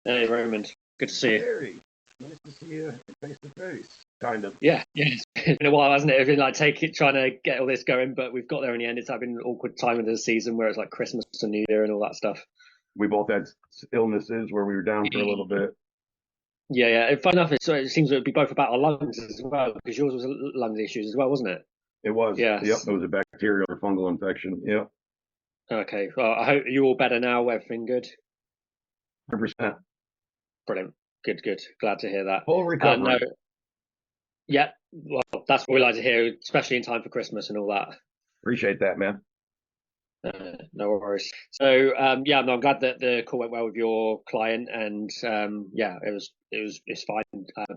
Hey, Raymond. Good to see you. Gary, nice to see you face to face. Kind of. Yeah, yeah. It's been a while, hasn't it? It's been like trying to get all this going, but we've got there in the end. It's been an awkward time of the season where it's like Christmas and New Year and all that stuff. We both had illnesses where we were down for a little bit. Yeah, yeah. And fun enough, it seems it would be both about our lungs as well, because yours was lung issues as well, wasn't it? It was. Yep. Yes. It was a bacterial or fungal infection. Yep. Okay. Well, I hope you're all better now. Everything good. 100%. Brilliant. Good, good. Glad to hear that. Full No, recovery. yeah. Well, that's what we like to hear, especially in time for Christmas and all that. Appreciate that, man. No worries. So yeah, no, I'm glad that the call went well with your client, and yeah, it's fine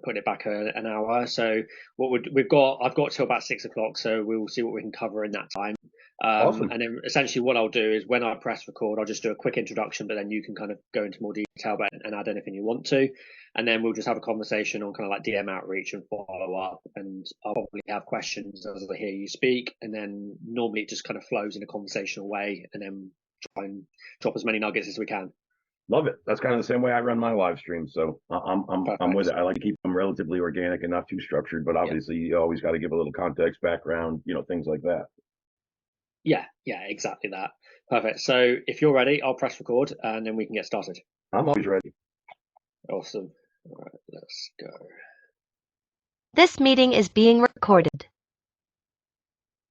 putting it back an hour. So I've got till about 6 o'clock, so we'll see what we can cover in that time. Awesome. And then essentially what I'll do is when I press record, I'll just do a quick introduction, but then you can kind of go into more detail and add anything you want to. And then we'll just have a conversation on kind of like DM outreach and follow up. And I'll probably have questions as I hear you speak. And then normally it just kind of flows in a conversational way, and then try and drop as many nuggets as we can. Love it. That's kind of the same way I run my live streams. So I'm with Perfect. it. I like to keep them relatively organic and not too structured, but Yeah. obviously you always got to give a little context, background, things like that. Yeah. Yeah. Exactly that. Perfect. So if you're ready, I'll press record and then we can get started. I'm always ready. Awesome. All right. Let's go. This meeting is being recorded.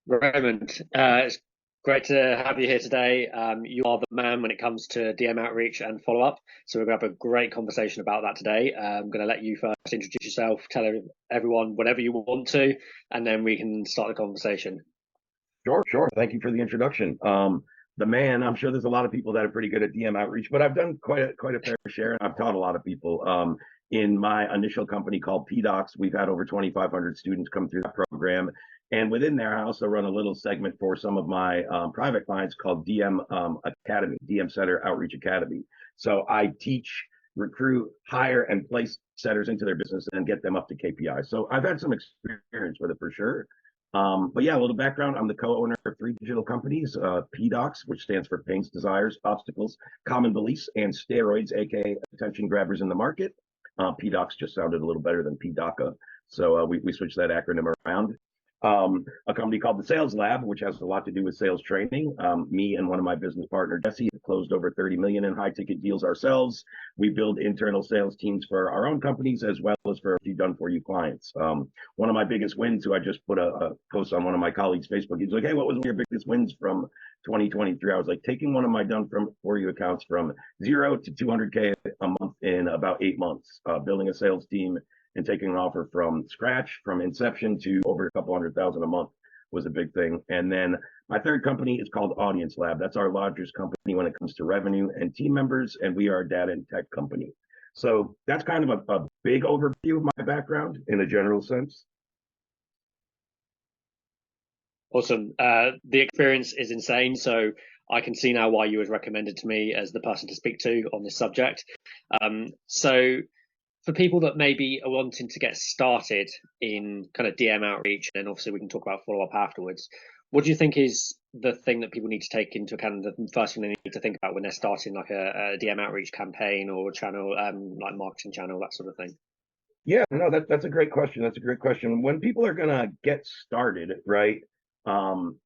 Raymond, it's great to have you here today. You are the man when it comes to DM outreach and follow up. So we're going to have a great conversation about that today. I'm going to let you first introduce yourself, tell everyone whatever you want to, and then we can start the conversation. Sure. Thank you for the introduction. The man, I'm sure there's a lot of people that are pretty good at DM outreach, but I've done quite a fair share, and I've taught a lot of people. In my initial company called PDocs, we've had over 2,500 students come through that program. And within there, I also run a little segment for some of my private clients called DM Academy, DM Setter Outreach Academy. So I teach, recruit, hire, and place setters into their business and get them up to KPI. So I've had some experience with it for sure. But yeah, a little background. I'm the co-owner of 3 digital companies, PDocs, which stands for Pains, Desires, Obstacles, Common Beliefs, and Steroids, aka attention grabbers in the market. PDocs just sounded a little better than PDOCA, so we switched that acronym around. A company called the Sales Lab, which has a lot to do with sales training. Me and one of my business partners, Jesse, have closed over 30 million in high ticket deals ourselves. We build internal sales teams for our own companies as well as for done for you clients. One of my biggest wins, who I just put a post on one of my colleagues' Facebook, he's like, hey, what was your biggest wins from 2023? I was like, taking one of my done for you accounts from 0 to 200K a month in about 8 months, building a sales team and taking an offer from scratch, from inception to over a couple 100,000 a month was a big thing. And then my third company is called Audience Lab. That's our largest company when it comes to revenue and team members, and we are a data and tech company. So that's kind of a big overview of my background in a general sense. Awesome. The experience is insane. So I can see now why you was recommended to me as the person to speak to on this subject. So for people that maybe are wanting to get started in kind of DM outreach, and obviously we can talk about follow up afterwards, what do you think is the thing that people need to take into account, the first thing they need to think about when they're starting like a DM outreach campaign or channel, like marketing channel, that sort of thing? Yeah, no, that's a great question. That's a great question. When people are gonna get started, right? Um,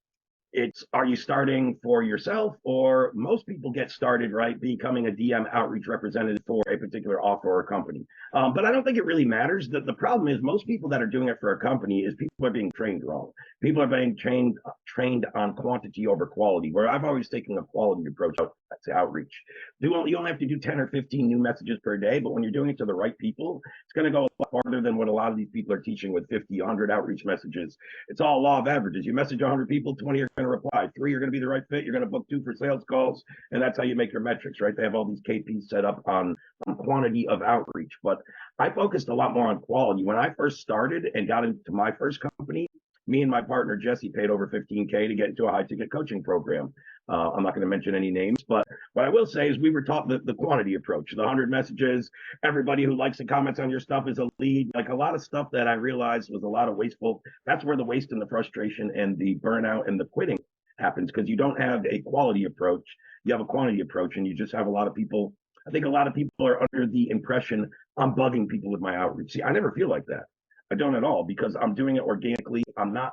are you starting for yourself, or most people get started right becoming a DM outreach representative for a particular offer or company. But I don't think it really matters. The problem is most people that are doing it for a company is people are being trained wrong. People are being trained on quantity over quality, where I've always taken a quality approach to outreach. You only have to do 10 or 15 new messages per day, but when you're doing it to the right people, it's going to go a lot farther than what a lot of these people are teaching with 50, 100 outreach messages. It's all law of averages. You message 100 people, 20 are going to reply, 3 are going to be the right fit. You're going to book 2 for sales calls, and that's how you make your metrics, right? They have all these KPs set up on quantity of outreach, but I focused a lot more on quality. When I first started and got into my first company, me and my partner Jesse paid over 15K to get into a high ticket coaching program. I'm not going to mention any names, but what I will say is we were taught the quantity approach, the 100 messages, everybody who likes and comments on your stuff is a lead, like a lot of stuff that I realized was a lot of wasteful. That's where the waste and the frustration and the burnout and the quitting happens, because you don't have a quality approach. You have a quantity approach, and you just have a lot of people I think a lot of people are under the impression I'm bugging people with my outreach. See, I never feel like that. I don't at all because I'm doing it organically. I'm not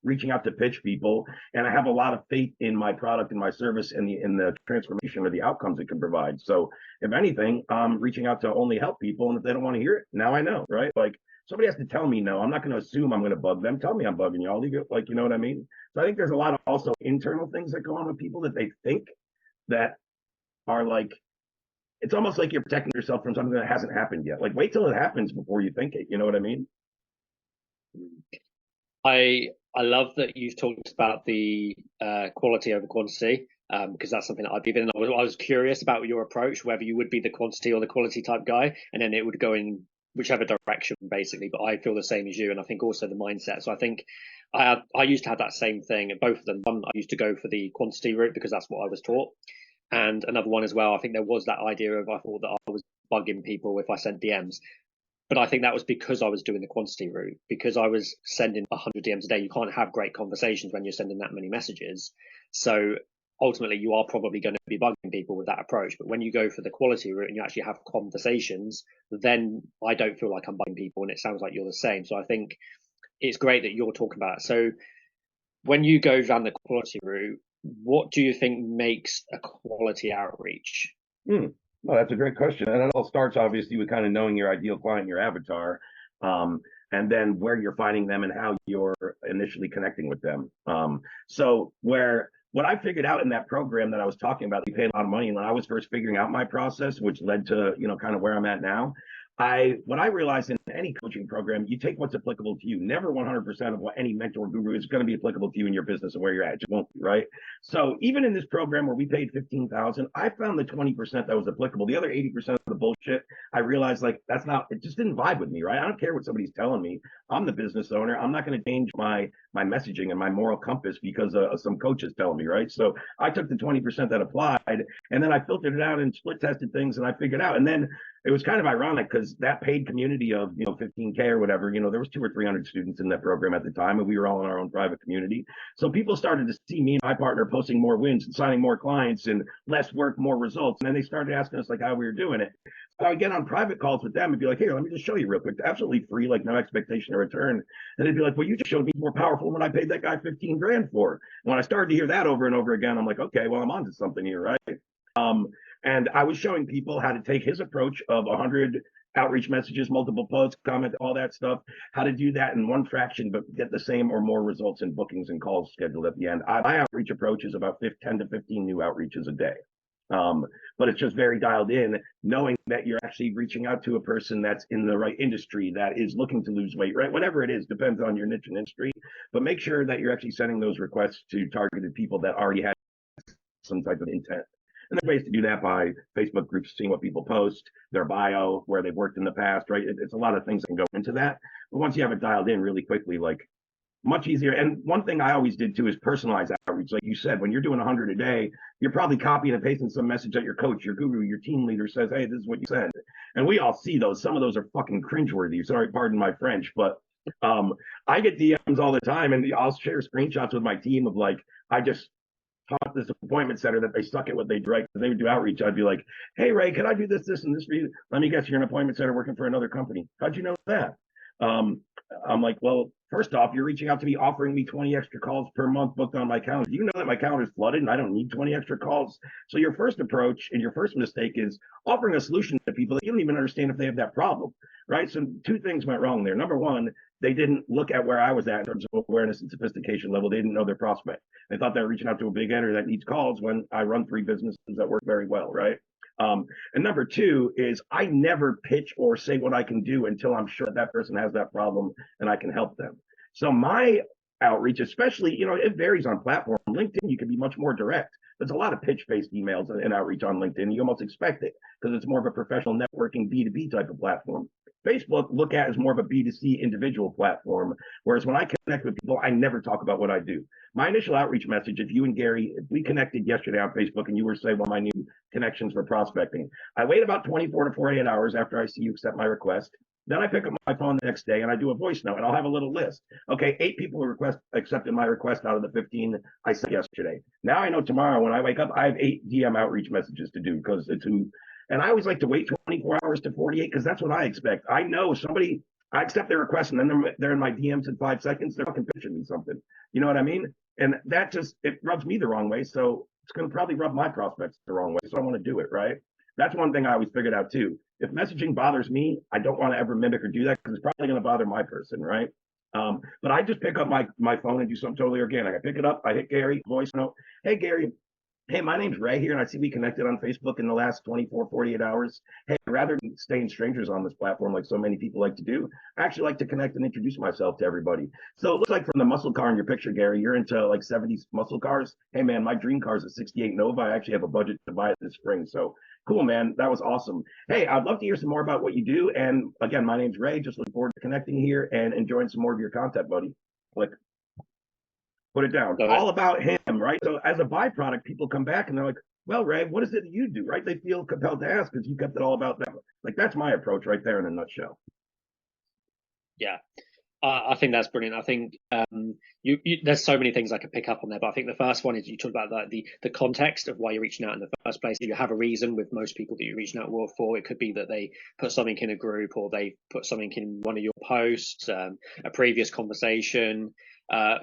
reaching out to pitch people, and I have a lot of faith in my product and my service and the transformation or the outcomes it can provide. So if anything, I'm reaching out to only help people, and if they don't want to hear it, now I know, right? Like somebody has to tell me no. I'm not going to assume I'm going to bug them. Tell me I'm bugging you. I'll leave it, like, you know what I mean? So I think there's a lot of also internal things that go on with people that they think that are like, it's almost like you're protecting yourself from something that hasn't happened yet. Like wait till it happens before you think it. You know what I mean? I love that you've talked about the quality over quantity, because that's something that I've given. I was curious about your approach, whether you would be the quantity or the quality type guy, and then it would go in whichever direction, basically. But I feel the same as you, and I think also the mindset. So I think I used to have that same thing. Both of them. One, I used to go for the quantity route because that's what I was taught, and another one as well. I think there was that idea of I thought that I was bugging people if I sent DMs. But I think that was because I was doing the quantity route, because I was sending 100 DMs a day. You can't have great conversations when you're sending that many messages. So ultimately, you are probably going to be bugging people with that approach. But when you go for the quality route and you actually have conversations, then I don't feel like I'm bugging people. And it sounds like you're the same. So I think it's great that you're talking about it. So when you go down the quality route, what do you think makes a quality outreach? Well, that's a great question. And it all starts obviously with kind of knowing your ideal client, your avatar, and then where you're finding them and how you're initially connecting with them. So what I figured out in that program that I was talking about, we paid a lot of money. And when I was first figuring out my process, which led to, kind of where I'm at now, what I realized in any coaching program, you take what's applicable to you. Never 100% of what any mentor guru is going to be applicable to you in your business and where you're at. It just won't be, right? So even in this program where we paid 15,000, I found the 20% that was applicable. The other 80% of the bullshit, I realized like that's not. It just didn't vibe with me, right? I don't care what somebody's telling me. I'm the business owner. I'm not going to change my messaging and my moral compass because some coach is telling me, right? So I took the 20% that applied, and then I filtered it out and split tested things, and I figured out, and then it was kind of ironic because that paid community of 15K or whatever, there was 200 or 300 students in that program at the time, and we were all in our own private community. So people started to see me and my partner posting more wins and signing more clients and less work, more results. And then they started asking us like how we were doing it. So I would get on private calls with them and be like, "Here, let me just show you real quick, absolutely free, like no expectation of return." And they'd be like, "Well, you just showed me more powerful than what I paid that guy 15 grand for." And when I started to hear that over and over again, I'm like, okay, well, I'm onto something here, right? And I was showing people how to take his approach of 100 outreach messages, multiple posts, comment, all that stuff, how to do that in one fraction, but get the same or more results in bookings and calls scheduled at the end. My outreach approach is about 10 to 15 new outreaches a day. But it's just very dialed in, knowing that you're actually reaching out to a person that's in the right industry, that is looking to lose weight, right? Whatever it is, depends on your niche and industry. But make sure that you're actually sending those requests to targeted people that already have some type of intent. And there's ways to do that by Facebook groups, seeing what people post, their bio, where they've worked in the past, right? It's a lot of things that can go into that. But once you have it dialed in really quickly, like much easier. And one thing I always did too is personalized outreach. Like you said, when you're doing 100 a day, you're probably copying and pasting some message that your coach, your guru, your team leader says, "Hey, this is what you said." And we all see those. Some of those are fucking cringeworthy. Sorry, pardon my French, but I get DMs all the time, and I'll share screenshots with my team of like, I just taught this appointment center that they suck at what they do, right? They would do outreach. I'd be like, "Hey, Ray, can I do this, and this for you? Let me guess, you're an appointment center working for another company. How'd you know that?" I'm like, "Well, first off, you're reaching out to me, offering me 20 extra calls per month booked on my calendar. You know that my calendar is flooded and I don't need 20 extra calls. So your first approach and your first mistake is offering a solution to people that you don't even understand if they have that problem, right?" So two things went wrong there. Number one, they didn't look at where I was at in terms of awareness and sophistication level. They didn't know their prospect. They thought they were reaching out to a big enter that needs calls when I run 3 businesses that work very well, right? And number two is I never pitch or say what I can do until I'm sure that person has that problem and I can help them. So my outreach, especially, it varies on platform. LinkedIn, you can be much more direct. There's a lot of pitch-based emails and outreach on LinkedIn. You almost expect it because it's more of a professional networking B2B type of platform. Facebook, look at as more of a B2C individual platform. Whereas when I connect with people, I never talk about what I do. My initial outreach message, if you and Gary, if we connected yesterday on Facebook and you were saying, well, my new connections for prospecting, I wait about 24 to 48 hours after I see you accept my request. Then I pick up my phone the next day and I do a voice note and I'll have a little list. Okay, 8 people accepted my request out of the 15 I sent yesterday. Now I know tomorrow when I wake up, I have 8 DM outreach messages to do because it's who. And I always like to wait 24 hours to 48 because that's what I expect. I know somebody, I accept their request and then they're in my DMs in 5 seconds. They're fucking pitching me something. You know what I mean? And that just, it rubs me the wrong way. So it's going to probably rub my prospects the wrong way. So I want to do it, right? That's one thing I always figured out too. If messaging bothers me, I don't want to ever mimic or do that because it's probably going to bother my person, right? But I just pick up my phone and do something totally organic. I pick it up, I hit Gary, voice note. Hey, Gary, hey, my name's Ray here, and I see we connected on Facebook in the last 24, 48 hours. Hey, rather than staying strangers on this platform like so many people like to do, I actually like to connect and introduce myself to everybody. So it looks like from the muscle car in your picture, Gary, you're into like 70s muscle cars. Hey, man, my dream car is a 68 Nova. I actually have a budget to buy it this spring. So cool, man. That was awesome. Hey, I'd love to hear some more about what you do. And again, my name's Ray. Just looking forward to connecting here and enjoying some more of your content, buddy. Click. Put it down. All about him, right? So as a byproduct, people come back and they're like, well, Ray, what is it that you do, right? They feel compelled to ask because you kept it all about them. Like, that's my approach right there in a nutshell. Yeah. I think that's brilliant. I think there's so many things I could pick up on there, but I think the first one is you talk about the context of why you're reaching out in the first place. You have a reason with most people that you're reaching out for. It could be that they put something in a group or they put something in one of your posts, a previous conversation.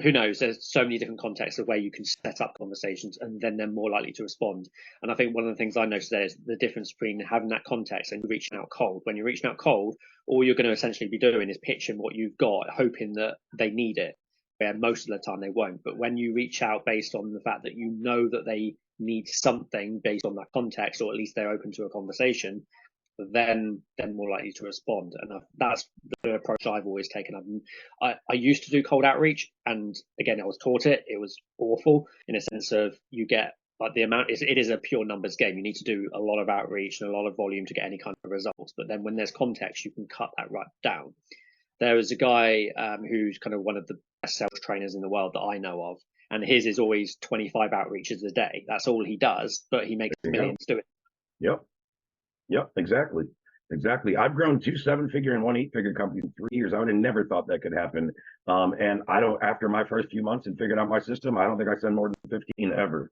Who knows? There's so many different contexts of where you can set up conversations and then they're more likely to respond. And I think one of the things I noticed there is the difference between having that context and reaching out cold. When you're reaching out cold, all you're going to essentially be doing is pitching what you've got, hoping that they need it, where most of the time they won't. But when you reach out based on the fact that you know that they need something based on that context, or at least they're open to a conversation, then they're more likely to respond. And that's the approach I've always taken. I used to do cold outreach, and again, I was taught it. It was awful in a sense of you get like the amount it is a pure numbers game. You need to do a lot of outreach and a lot of volume to get any kind of results. But then when there's context, you can cut that right down. There was a guy who's kind of one of the best sales trainers in the world that I know of, and his is always 25 outreaches a day. That's all he does, but he makes millions doing it. Yep, exactly. I've grown 2 7-figure and 1 8-figure companies in 3 years. I would have never thought that could happen. And I don't, after my first few months and figured out my system, I don't think I send more than 15 ever.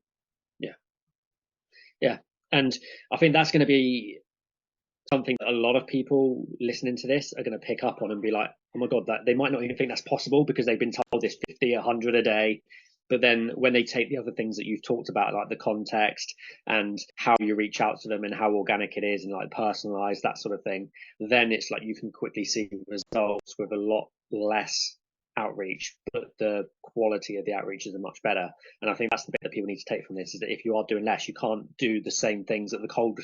Yeah. And I think that's going to be something that a lot of people listening to this are going to pick up on and be like, oh my God, that they might not even think that's possible because they've been told this 50, 100 a day. But then when they take the other things that you've talked about, like the context and how you reach out to them and how organic it is and like personalized, that sort of thing, then it's like you can quickly see results with a lot less outreach, but the quality of the outreaches are much better. And I think that's the bit that people need to take from this, is that if you are doing less, you can't do the same things that the cold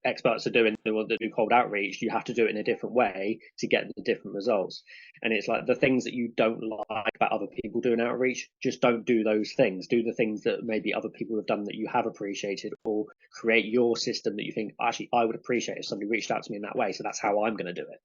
experts are doing, the ones that do cold outreach. You have to do it in a different way to get the different results. And it's like the things that you don't like about other people doing outreach, just don't do those things. Do the things that maybe other people have done that you have appreciated, or create your system that you think, actually, I would appreciate if somebody reached out to me in that way. So that's how I'm going to do it.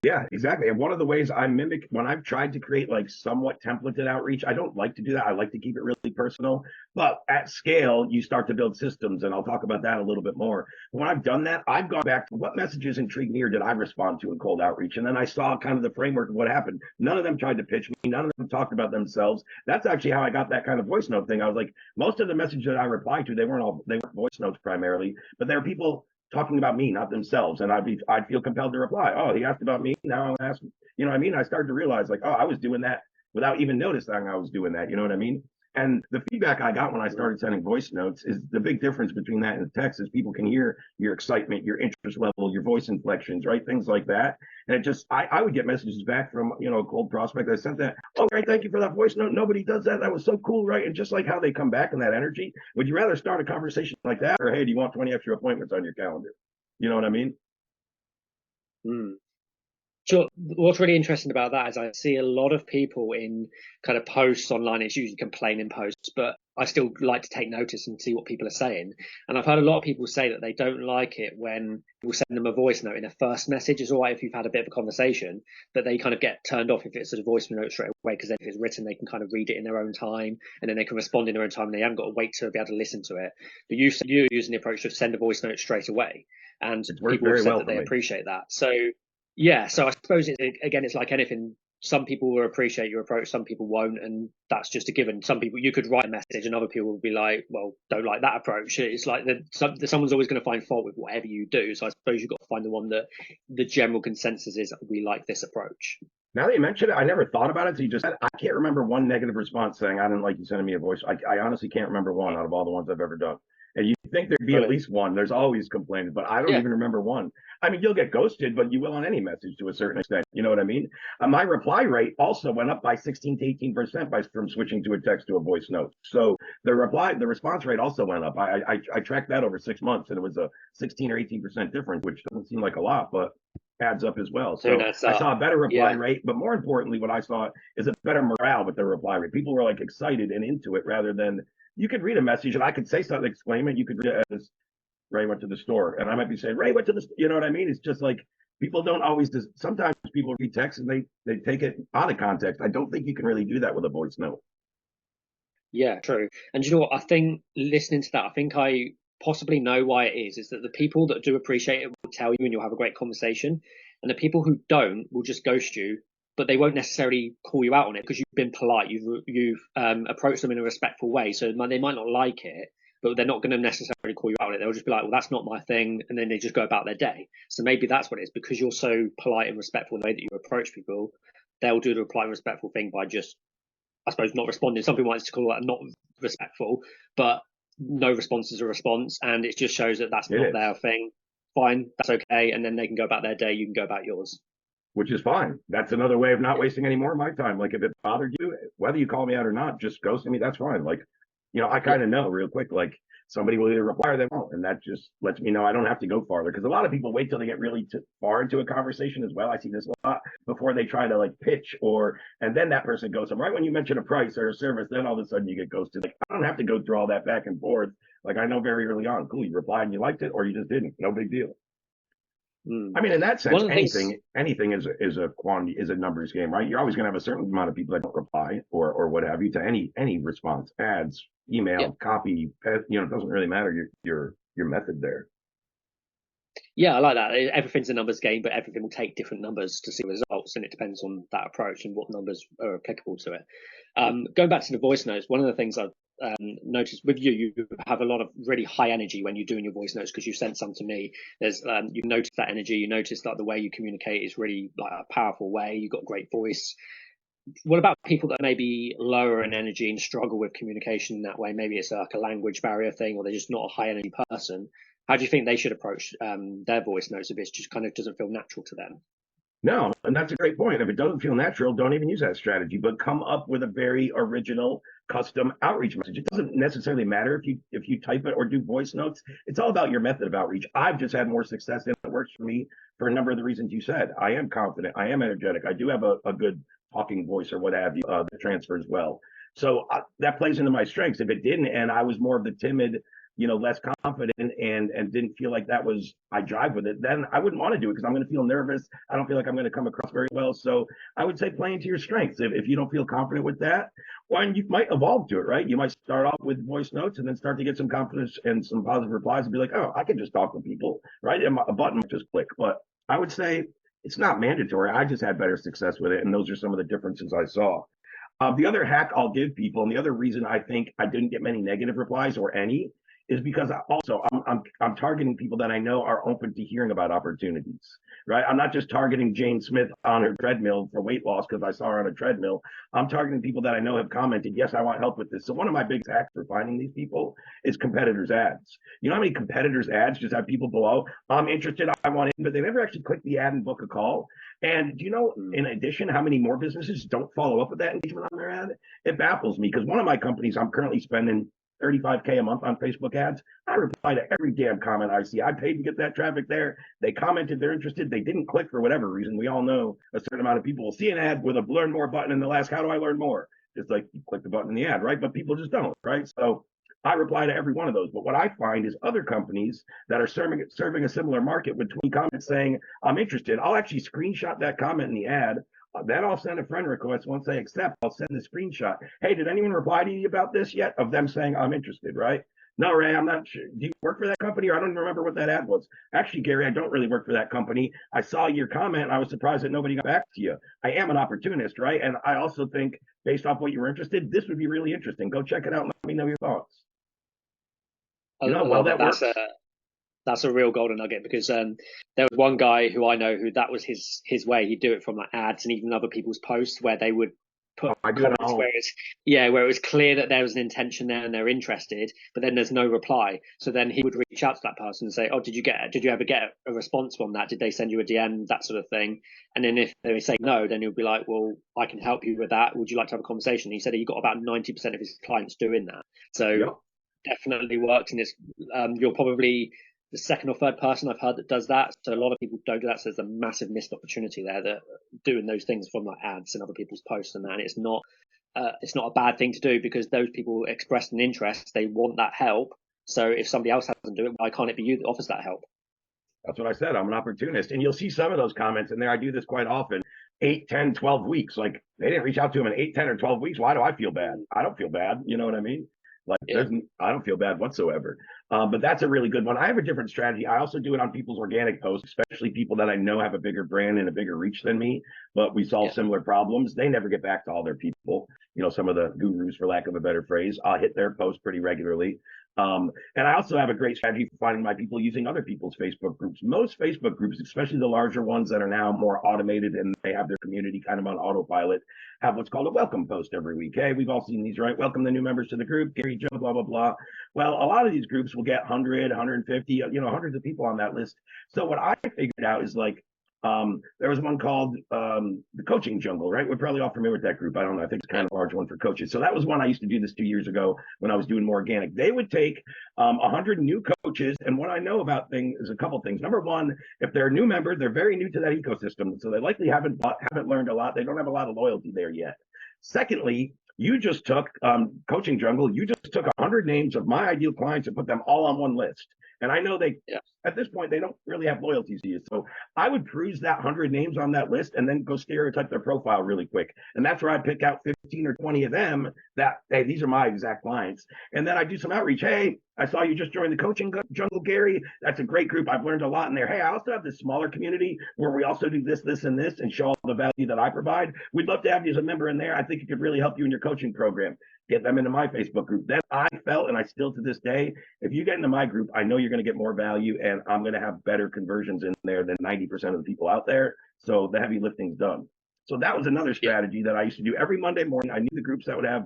Yeah, exactly. And one of the ways I mimic when I've tried to create like somewhat templated outreach, I don't like to do that. I like to keep it really personal. But at scale, you start to build systems, and I'll talk about that a little bit more. But when I've done that, I've gone back to what messages intrigued me or did I respond to in cold outreach? And then I saw kind of the framework of what happened. None of them tried to pitch me. None of them talked about themselves. That's actually how I got that kind of voice note thing. I was like, most of the messages that I replied to, they weren't voice notes primarily, but there were people talking about me, not themselves. And I'd feel compelled to reply, oh, he asked about me, now I'm asking, you know what I mean? I started to realize like, oh, I was doing that without even noticing I was doing that, you know what I mean? And the feedback I got when I started sending voice notes is the big difference between that and text is people can hear your excitement, your interest level, your voice inflections, right? Things like that. And it just, I would get messages back from, you know, a cold prospect. I sent that, oh, great, thank you for that voice note. Nobody does that. That was so cool, right? And just like how they come back in that energy, would you rather start a conversation like that? Or, hey, do you want 20 extra appointments on your calendar? You know what I mean? Sure. What's really interesting about that is I see a lot of people in kind of posts online. It's usually complaining posts, but I still like to take notice and see what people are saying. And I've heard a lot of people say that they don't like it when people send them a voice note in a first message. It's all right if you've had a bit of a conversation, but they kind of get turned off if it's a voice note straight away, because then if it's written, they can kind of read it in their own time, and then they can respond in their own time, and they haven't got to wait to be able to listen to it. But you're using the approach to send a voice note straight away, and people have said that they appreciate that. So yeah, so I suppose it's like anything. some people will appreciate your approach, some people won't, and that's just a given. Some people, you could write a message and other people will be like, well, don't like that approach. It's like someone's always going to find fault with whatever you do. So I suppose you've got to find the one that the general consensus is, we like this approach. Now that you mention it, I never thought about it. So you just said, I can't remember one negative response saying, I didn't like you sending me a voice. I honestly can't remember one out of all the ones I've ever done. And you think there'd be at least one. There's always complaints, but I don't even remember one. I mean, you'll get ghosted, but you will on any message to a certain extent. You know what I mean? My reply rate also went up by 16 to 18% from switching to a text to a voice note. So the response rate also went up. I tracked that over 6 months, and it was a 16 or 18% difference, which doesn't seem like a lot, but adds up as well. So I saw a better reply rate, but more importantly, what I saw is a better morale with the reply rate. People were like excited and into it rather than, you could read a message and I could say something, exclaim it. You could read it as Ray went to the store, and I might be saying, Ray went to the, you know what I mean? It's just like, people don't always, sometimes people read text and they take it out of context. I don't think you can really do that with a voice note. Yeah, true. And you know what? I think listening to that, I think I possibly know why it is that the people that do appreciate it will tell you and you'll have a great conversation. And the people who don't will just ghost you, but they won't necessarily call you out on it because you've been polite. You've approached them in a respectful way. So they might not like it, but they're not going to necessarily call you out on it. They'll just be like, well, that's not my thing. And then they just go about their day. So maybe that's what it is, because you're so polite and respectful in the way that you approach people. They'll do the polite and respectful thing by just, I suppose, not responding. Some people like to call that not respectful, but no response is a response, and it just shows that that's not their thing. Fine, that's okay, and then they can go about their day, you can go about yours. Which is fine. That's another way of not wasting any more of my time. Like, if it bothered you, whether you call me out or not, just ghost me, that's fine. Like, you know, I kind of know real quick, like, somebody will either reply or they won't, and that just lets me know I don't have to go farther, because a lot of people wait till they get really far into a conversation as well. I see this a lot before they try to like pitch, and then that person goes, right when you mention a price or a service, then all of a sudden you get ghosted. Like, I don't have to go through all that back and forth. Like, I know very early on, cool, you replied and you liked it, or you just didn't, no big deal. I mean, in that sense, anything is a quantity, is a numbers game, right? You're always going to have a certain amount of people that don't reply or what have you to any response, ads, email, copy. You know, it doesn't really matter your method there. Yeah, I like that. Everything's a numbers game, but everything will take different numbers to see results, and it depends on that approach and what numbers are applicable to it. Going back to the voice notes, one of the things I've noticed with you have a lot of really high energy when you're doing your voice notes, because you sent some to me. There's you notice that energy, you notice like the way you communicate is really like a powerful way. You've got a great voice. What about people that may be lower in energy and struggle with communication in that way? Maybe it's like a language barrier thing, or they're just not a high energy person. How do you think they should approach their voice notes if it just kind of doesn't feel natural to them? No, and that's a great point. If it doesn't feel natural, don't even use that strategy, but come up with a very original custom outreach message. It doesn't necessarily matter if you type it or do voice notes. It's all about your method of outreach. I've just had more success, and it works for me for a number of the reasons you said. I am confident. I am energetic. I do have a good talking voice or what have you that transfers well. So that plays into my strengths. If it didn't, and I was more of the timid, less confident and didn't feel like that was, I drive with it, then I wouldn't want to do it because I'm going to feel nervous. I don't feel like I'm going to come across very well. So I would say play into your strengths. If you don't feel confident with that, well, you might evolve to it, right? You might start off with voice notes and then start to get some confidence and some positive replies and be like, oh, I can just talk to people, right? And a button might just click. But I would say it's not mandatory. I just had better success with it. And those are some of the differences I saw. The other hack I'll give people, and the other reason I think I didn't get many negative replies or any, is because I'm targeting people that I know are open to hearing about opportunities, right? I'm not just targeting Jane Smith on her treadmill for weight loss because I saw her on a treadmill. I'm targeting people that I know have commented, yes, I want help with this. So one of my big hacks for finding these people is competitors' ads. You know how many competitors' ads just have people below, I'm interested, I want in, but they never actually click the ad and book a call. And do you know, in addition, how many more businesses don't follow up with that engagement on their ad? It baffles me because one of my companies, I'm currently spending $35K a month on Facebook ads. I reply to every damn comment I see. I paid to get that traffic there. They commented they're interested. They didn't click for whatever reason. We all know a certain amount of people will see an ad with a learn more button and they'll ask, how do I learn more? Just like you click the button in the ad, right? But people just don't, right? So I reply to every one of those. But what I find is other companies that are serving a similar market with 20 comments saying, I'm interested. I'll actually screenshot that comment in the ad. Then I'll send a friend request. Once they accept, I'll send a screenshot. Hey, did anyone reply to you about this yet? Of them saying I'm interested, right? No, Ray, I'm not sure. Do you work for that company? Or I don't even remember what that ad was. Actually, Gary, I don't really work for that company. I saw your comment. And I was surprised that nobody got back to you. I am an opportunist, right? And I also think, based off what you were interested, this would be really interesting. Go check it out and let me know your thoughts. I You know how well love it. that works? That's a real golden nugget because there was one guy who I know who that was his way. He'd do it from like ads and even other people's posts where they would put Oh, I do it comments all. where it was clear that there was an intention there and they're interested, but then there's no reply. So then he would reach out to that person and say, "Oh, did you ever get a response from that? Did they send you a DM? That sort of thing." And then if they say no, then he'll be like, "Well, I can help you with that. Would you like to have a conversation?" He said he got about 90% of his clients doing that. So Yep. definitely works, and it's you're probably the second or third person I've heard that does that. So a lot of people don't do that. So there's a massive missed opportunity there that doing those things from like ads and other people's posts and that. And it's not a bad thing to do because those people expressed an interest. They want that help. So if somebody else hasn't do it, why can't it be you that offers that help? That's what I said. I'm an opportunist. And you'll see some of those comments in there. I do this quite often. 8, 10, 12 weeks. Like they didn't reach out to him in 8, 10, or 12 weeks. Why do I feel bad? I don't feel bad. You know what I mean? Like Yeah. I don't feel bad whatsoever. But that's a really good one. I have a different strategy. I also do it on people's organic posts, especially people that I know have a bigger brand and a bigger reach than me, but we solve Yeah. similar problems. They never get back to all their people. You know, some of the gurus, for lack of a better phrase, I'll hit their posts pretty regularly. And I also have a great strategy for finding my people using other people's Facebook groups. Most Facebook groups, especially the larger ones that are now more automated and they have their community kind of on autopilot, have what's called a welcome post every week. Hey, we've all seen these, right? Welcome the new members to the group, Gary, Joe, blah, blah, blah. Well, a lot of these groups will get 100, 150, hundreds of people on that list. So what I figured out is like, there was one called the Coaching Jungle, right? We're probably all familiar with that group. I don't know. I think it's kind of a large one for coaches. So that was one I used to do this 2 years ago when I was doing more organic. They would take 100 new coaches. And what I know about things is a couple things. Number one, if they're a new member, they're very new to that ecosystem. So they likely haven't learned a lot. They don't have a lot of loyalty there yet. Secondly, you just took Coaching Jungle. You just took 100 names of my ideal clients and put them all on one list. And I know at this point, they don't really have loyalties to you. So I would peruse that 100 names on that list and then go stereotype their profile really quick. And that's where I pick out 15 or 20 of them that, hey, these are my exact clients. And then I do some outreach. Hey, I saw you just joined the Coaching Jungle, Gary. That's a great group. I've learned a lot in there. Hey, I also have this smaller community where we also do this, this, and this and show all the value that I provide. We'd love to have you as a member in there. I think it could really help you in your coaching program. Get them into my Facebook group. Then I felt, and I still to this day, if you get into my group, I know you're going to get more value and I'm going to have better conversions in there than 90% of the people out there. So the heavy lifting's done. So that was another strategy that I used to do every Monday morning. I knew the groups that would have,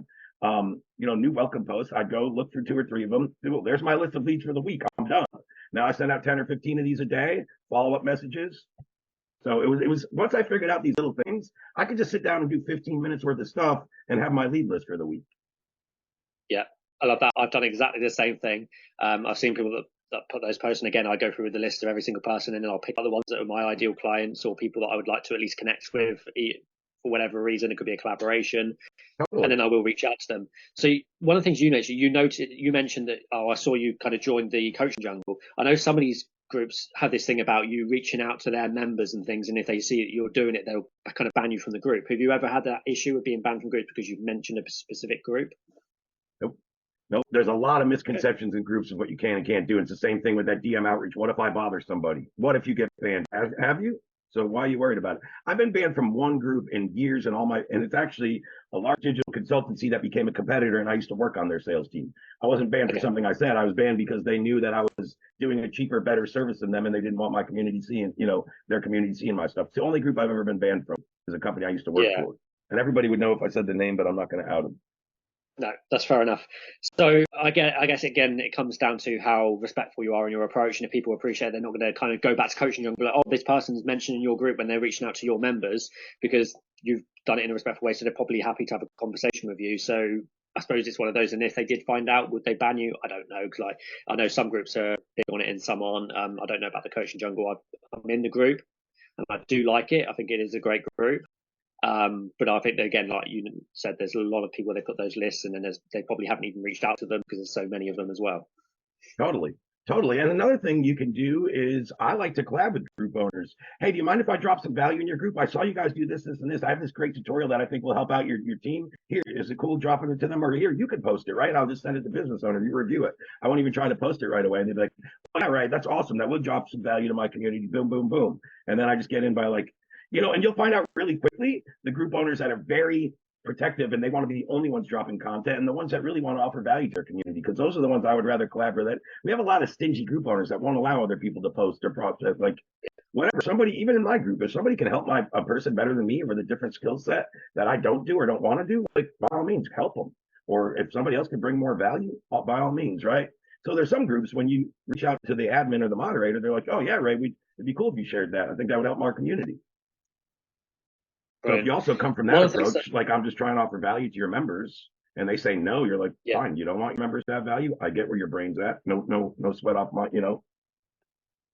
new welcome posts. I'd go look through 2 or 3 of them. There's my list of leads for the week. I'm done. Now I send out 10 or 15 of these a day, follow-up messages. So it was once I figured out these little things, I could just sit down and do 15 minutes worth of stuff and have my lead list for the week. Yeah, I love that. I've done exactly the same thing. I've seen people that put those posts, and again, I go through the list of every single person, and then I'll pick out the ones that are my ideal clients or people that I would like to at least connect with for whatever reason. It could be a collaboration, Totally. and then I will reach out to them. So one of the things you mentioned that, oh, I saw you kind of joined the Coaching Jungle. I know some of these groups have this thing about you reaching out to their members and things, and if they see that you're doing it, they'll kind of ban you from the group. Have you ever had that issue of being banned from groups because you've mentioned a specific group? Nope. Nope. There's a lot of misconceptions in groups of what you can and can't do. It's the same thing with that DM outreach. What if I bother somebody? What if you get banned? Have you? So why are you worried about it? I've been banned from one group in years and it's actually a large digital consultancy that became a competitor and I used to work on their sales team. I wasn't banned for something I said. I was banned because they knew that I was doing a cheaper, better service than them and they didn't want my community seeing, their community seeing my stuff. It's the only group I've ever been banned from is a company I used to work for. And everybody would know if I said the name, but I'm not going to out them. No, that's fair enough. So I guess again, it comes down to how respectful you are in your approach. And if people appreciate it, they're not going to kind of go back to Coaching and be like, oh, this person's mentioned in your group when they're reaching out to your members because you've done it in a respectful way. So they're probably happy to have a conversation with you. So I suppose it's one of those. And if they did find out, would they ban you? I don't know. Because I know some groups are big on it and some aren't. I don't know about the Coaching Jungle. I'm in the group and I do like it. I think it is a great group. But I think, again, like you said, there's a lot of people, they put those lists and then they probably haven't even reached out to them because there's so many of them as well. Totally. Totally. And another thing you can do is I like to collab with group owners. Hey, do you mind if I drop some value in your group? I saw you guys do this, this, and this. I have this great tutorial that I think will help out your team. Here, is it cool dropping it to them? Or here, you can post it, right? I'll just send it to business owner. You review it. I won't even try to post it right away. And they'd be like, oh, yeah, right. That's awesome. That will drop some value to my community. Boom, boom, boom. And then I just get in by like, and you'll find out really quickly the group owners that are very protective and they want to be the only ones dropping content and the ones that really want to offer value to their community, because those are the ones I would rather collaborate with. We have a lot of stingy group owners that won't allow other people to post their process. Like whatever, somebody, even in my group, if somebody can help a person better than me with a different skill set that I don't do or don't want to do, like by all means help them. Or if somebody else can bring more value, by all means, right? So there's some groups when you reach out to the admin or the moderator, they're like, oh yeah, Ray, it'd be cool if you shared that. I think that would help our community. So if you also come from that approach, like I'm just trying to offer value to your members, and they say no, you're like, fine, you don't want your members to have value. I get where your brain's at. No sweat off my.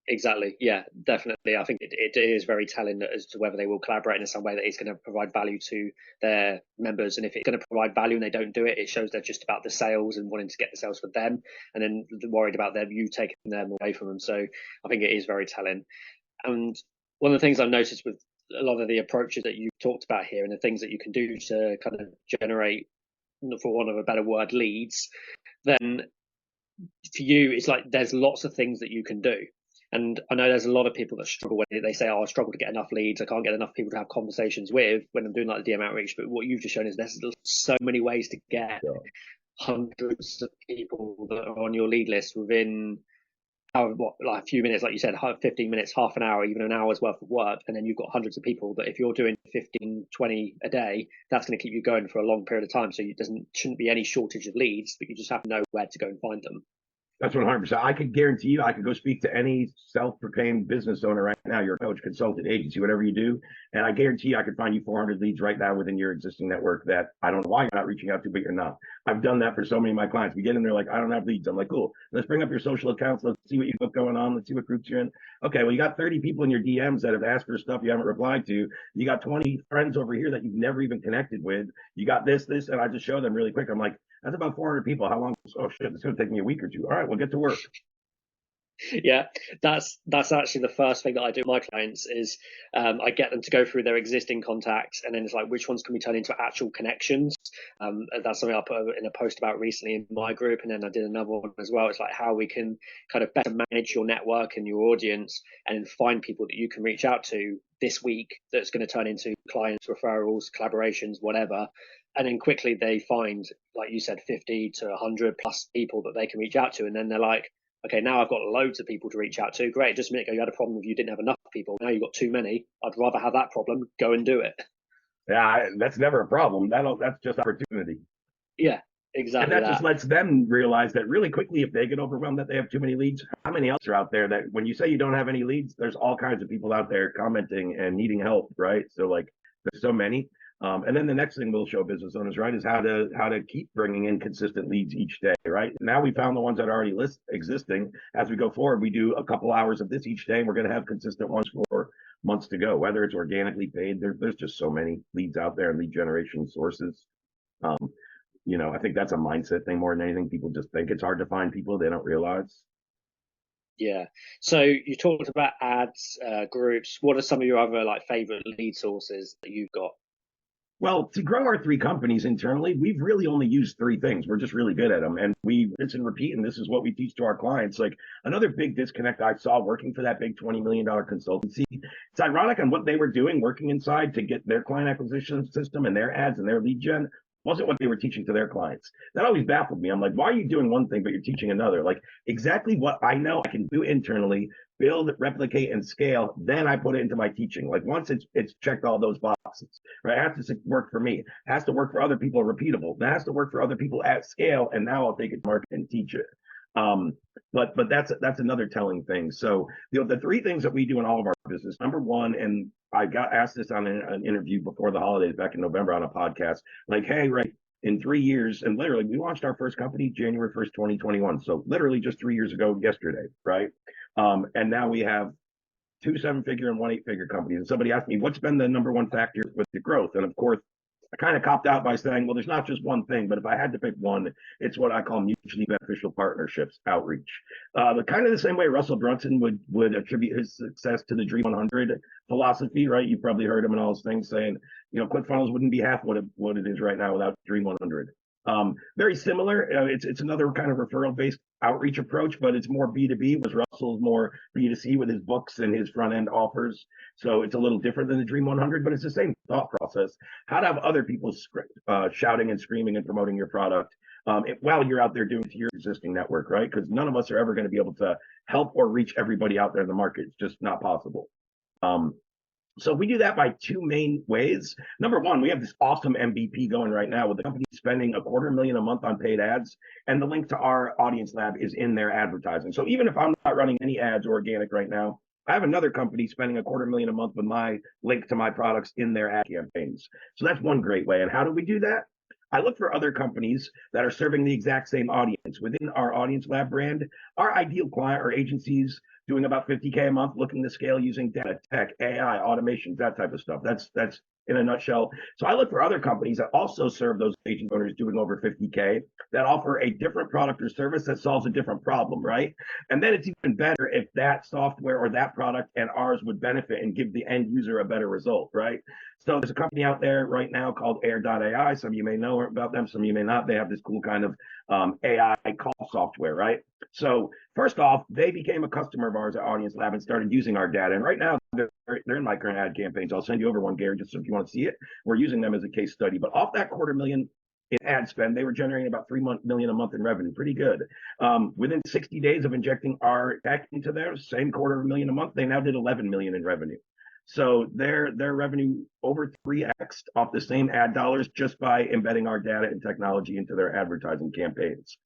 Exactly. Yeah, definitely. I think it is very telling as to whether they will collaborate in some way that is going to provide value to their members. And if it's going to provide value and they don't do it, it shows they're just about the sales and wanting to get the sales for them, and then worried about you taking them away from them. So I think it is very telling. And one of the things I've noticed with a lot of the approaches that you talked about here and the things that you can do to kind of generate, for want of a better word, leads, then for you, it's like there's lots of things that you can do. And I know there's a lot of people that struggle when they say, oh, I struggle to get enough leads. I can't get enough people to have conversations with when I'm doing like the DM outreach. But what you've just shown is there's so many ways to get hundreds of people that are on your lead list within like a few minutes, like you said, 15 minutes, half an hour, even an hour's worth of work. And then you've got hundreds of people that if you're doing 15, 20 a day, that's going to keep you going for a long period of time. So shouldn't be any shortage of leads, but you just have to know where to go and find them. That's 100%. I could guarantee you, I could go speak to any self-proclaimed business owner right now, your coach, consultant, agency, whatever you do, and I guarantee you I could find you 400 leads right now within your existing network that I don't know why you're not reaching out to, but you're not. I've done that for so many of my clients. We get in there like, I don't have leads. I'm like, cool. Let's bring up your social accounts. Let's see what you've got going on. Let's see what groups you're in. Okay, well, you got 30 people in your DMs that have asked for stuff you haven't replied to. You got 20 friends over here that you've never even connected with. You got this, and I just show them really quick. I'm like, that's about 400 people. How long? Oh shit, it's going to take me a week or two. All right, we'll get to work. Yeah, that's actually the first thing that I do with my clients is I get them to go through their existing contacts, and then it's like, which ones can we turn into actual connections? That's something I put in a post about recently in my group, and then I did another one as well. It's like how we can kind of better manage your network and your audience, and find people that you can reach out to this week that's going to turn into clients, referrals, collaborations, whatever. And then quickly they find, like you said, 50 to 100 plus people that they can reach out to, and then they're like, okay, now I've got loads of people to reach out to. Great. Just a minute ago, you had a problem with you didn't have enough people. Now you've got too many. I'd rather have that problem. Go and do it. Yeah, that's never a problem. That's just opportunity. Yeah, exactly. And that just lets them realize that really quickly, if they get overwhelmed that they have too many leads, how many else are out there that when you say you don't have any leads, there's all kinds of people out there commenting and needing help, right? So like there's so many. And then the next thing we'll show business owners, right, is how to keep bringing in consistent leads each day, right? Now we found the ones that are already existing. As we go forward, we do a couple hours of this each day, and we're going to have consistent ones for months to go, whether it's organically paid. There's just so many leads out there and lead generation sources. I think that's a mindset thing more than anything. People just think it's hard to find people. They don't realize. Yeah. So you talked about ads, groups. What are some of your other favorite lead sources that you've got? Well, to grow our three companies internally, we've really only used three things. We're just really good at them. And we rinse and repeat, and this is what we teach to our clients. Like another big disconnect I saw working for that big $20 million consultancy. It's ironic on what they were doing, working inside to get their client acquisition system and their ads and their lead gen wasn't what they were teaching to their clients. That always baffled me. I'm like, why are you doing one thing, but you're teaching another? Like exactly what I know I can do internally, build, replicate, and scale. Then I put it into my teaching. Like once it's checked all those boxes, right? It has to work for me. It has to work for other people, repeatable. It has to work for other people at scale. And now I'll take it to market and teach it. But that's another telling thing. So the three things that we do in all of our business, number one, and I got asked this on an interview before the holidays back in November on a podcast, like, hey, right, in 3 years, and literally we launched our first company January 1st, 2021. So literally just 3 years ago yesterday, right? And now we have 2 7-figure and 1 8-figure companies. And somebody asked me, what's been the number one factor with the growth? And of course, I kind of copped out by saying, well, there's not just one thing, but if I had to pick one, it's what I call mutually beneficial partnerships outreach. But kind of the same way Russell Brunson would attribute his success to the Dream 100 philosophy, right? You've probably heard him and all those things saying, ClickFunnels wouldn't be half what it is right now without Dream 100. Very similar. It's another kind of referral based outreach approach, but it's more B2B. Was Russell's more B2C with his books and his front end offers. So it's a little different than the Dream 100, but it's the same thought process. How to have other people shouting and screaming and promoting your product while you're out there doing it to your existing network, right? Because none of us are ever going to be able to help or reach everybody out there in the market. It's just not possible. So we do that by two main ways. Number one, we have this awesome MVP going right now with the company spending $250,000 a month on paid ads, and the link to our audience lab is in their advertising. So even if I'm not running any ads or organic right now, I have another company spending $250,000 a month with my link to my products in their ad campaigns. So that's one great way. And how do we do that? I look for other companies that are serving the exact same audience. Within our Audience Lab brand, our ideal client are agencies doing about $50K a month, looking to scale using data, tech, AI, automations, that type of stuff. That's in a nutshell. So I look for other companies that also serve those agent owners doing over 50K that offer a different product or service that solves a different problem, right? And then it's even better if that software or that product and ours would benefit and give the end user a better result, right? So there's a company out there right now called Air.ai. Some of you may know about them, some of you may not. They have this cool kind of AI call software, right? So first off, they became a customer of ours at Audience Lab and started using our data. And right now, they're in my current ad campaigns. I'll send you over one, Gary, just so if you want to see it. We're using them as a case study. But off that $250,000 in ad spend, they were generating about $3 million a month in revenue. Pretty good. Within 60 days of injecting our tech into their same $250,000 a month, they now did $11 million in revenue. So their revenue over 3x off the same ad dollars just by embedding our data and technology into their advertising campaigns.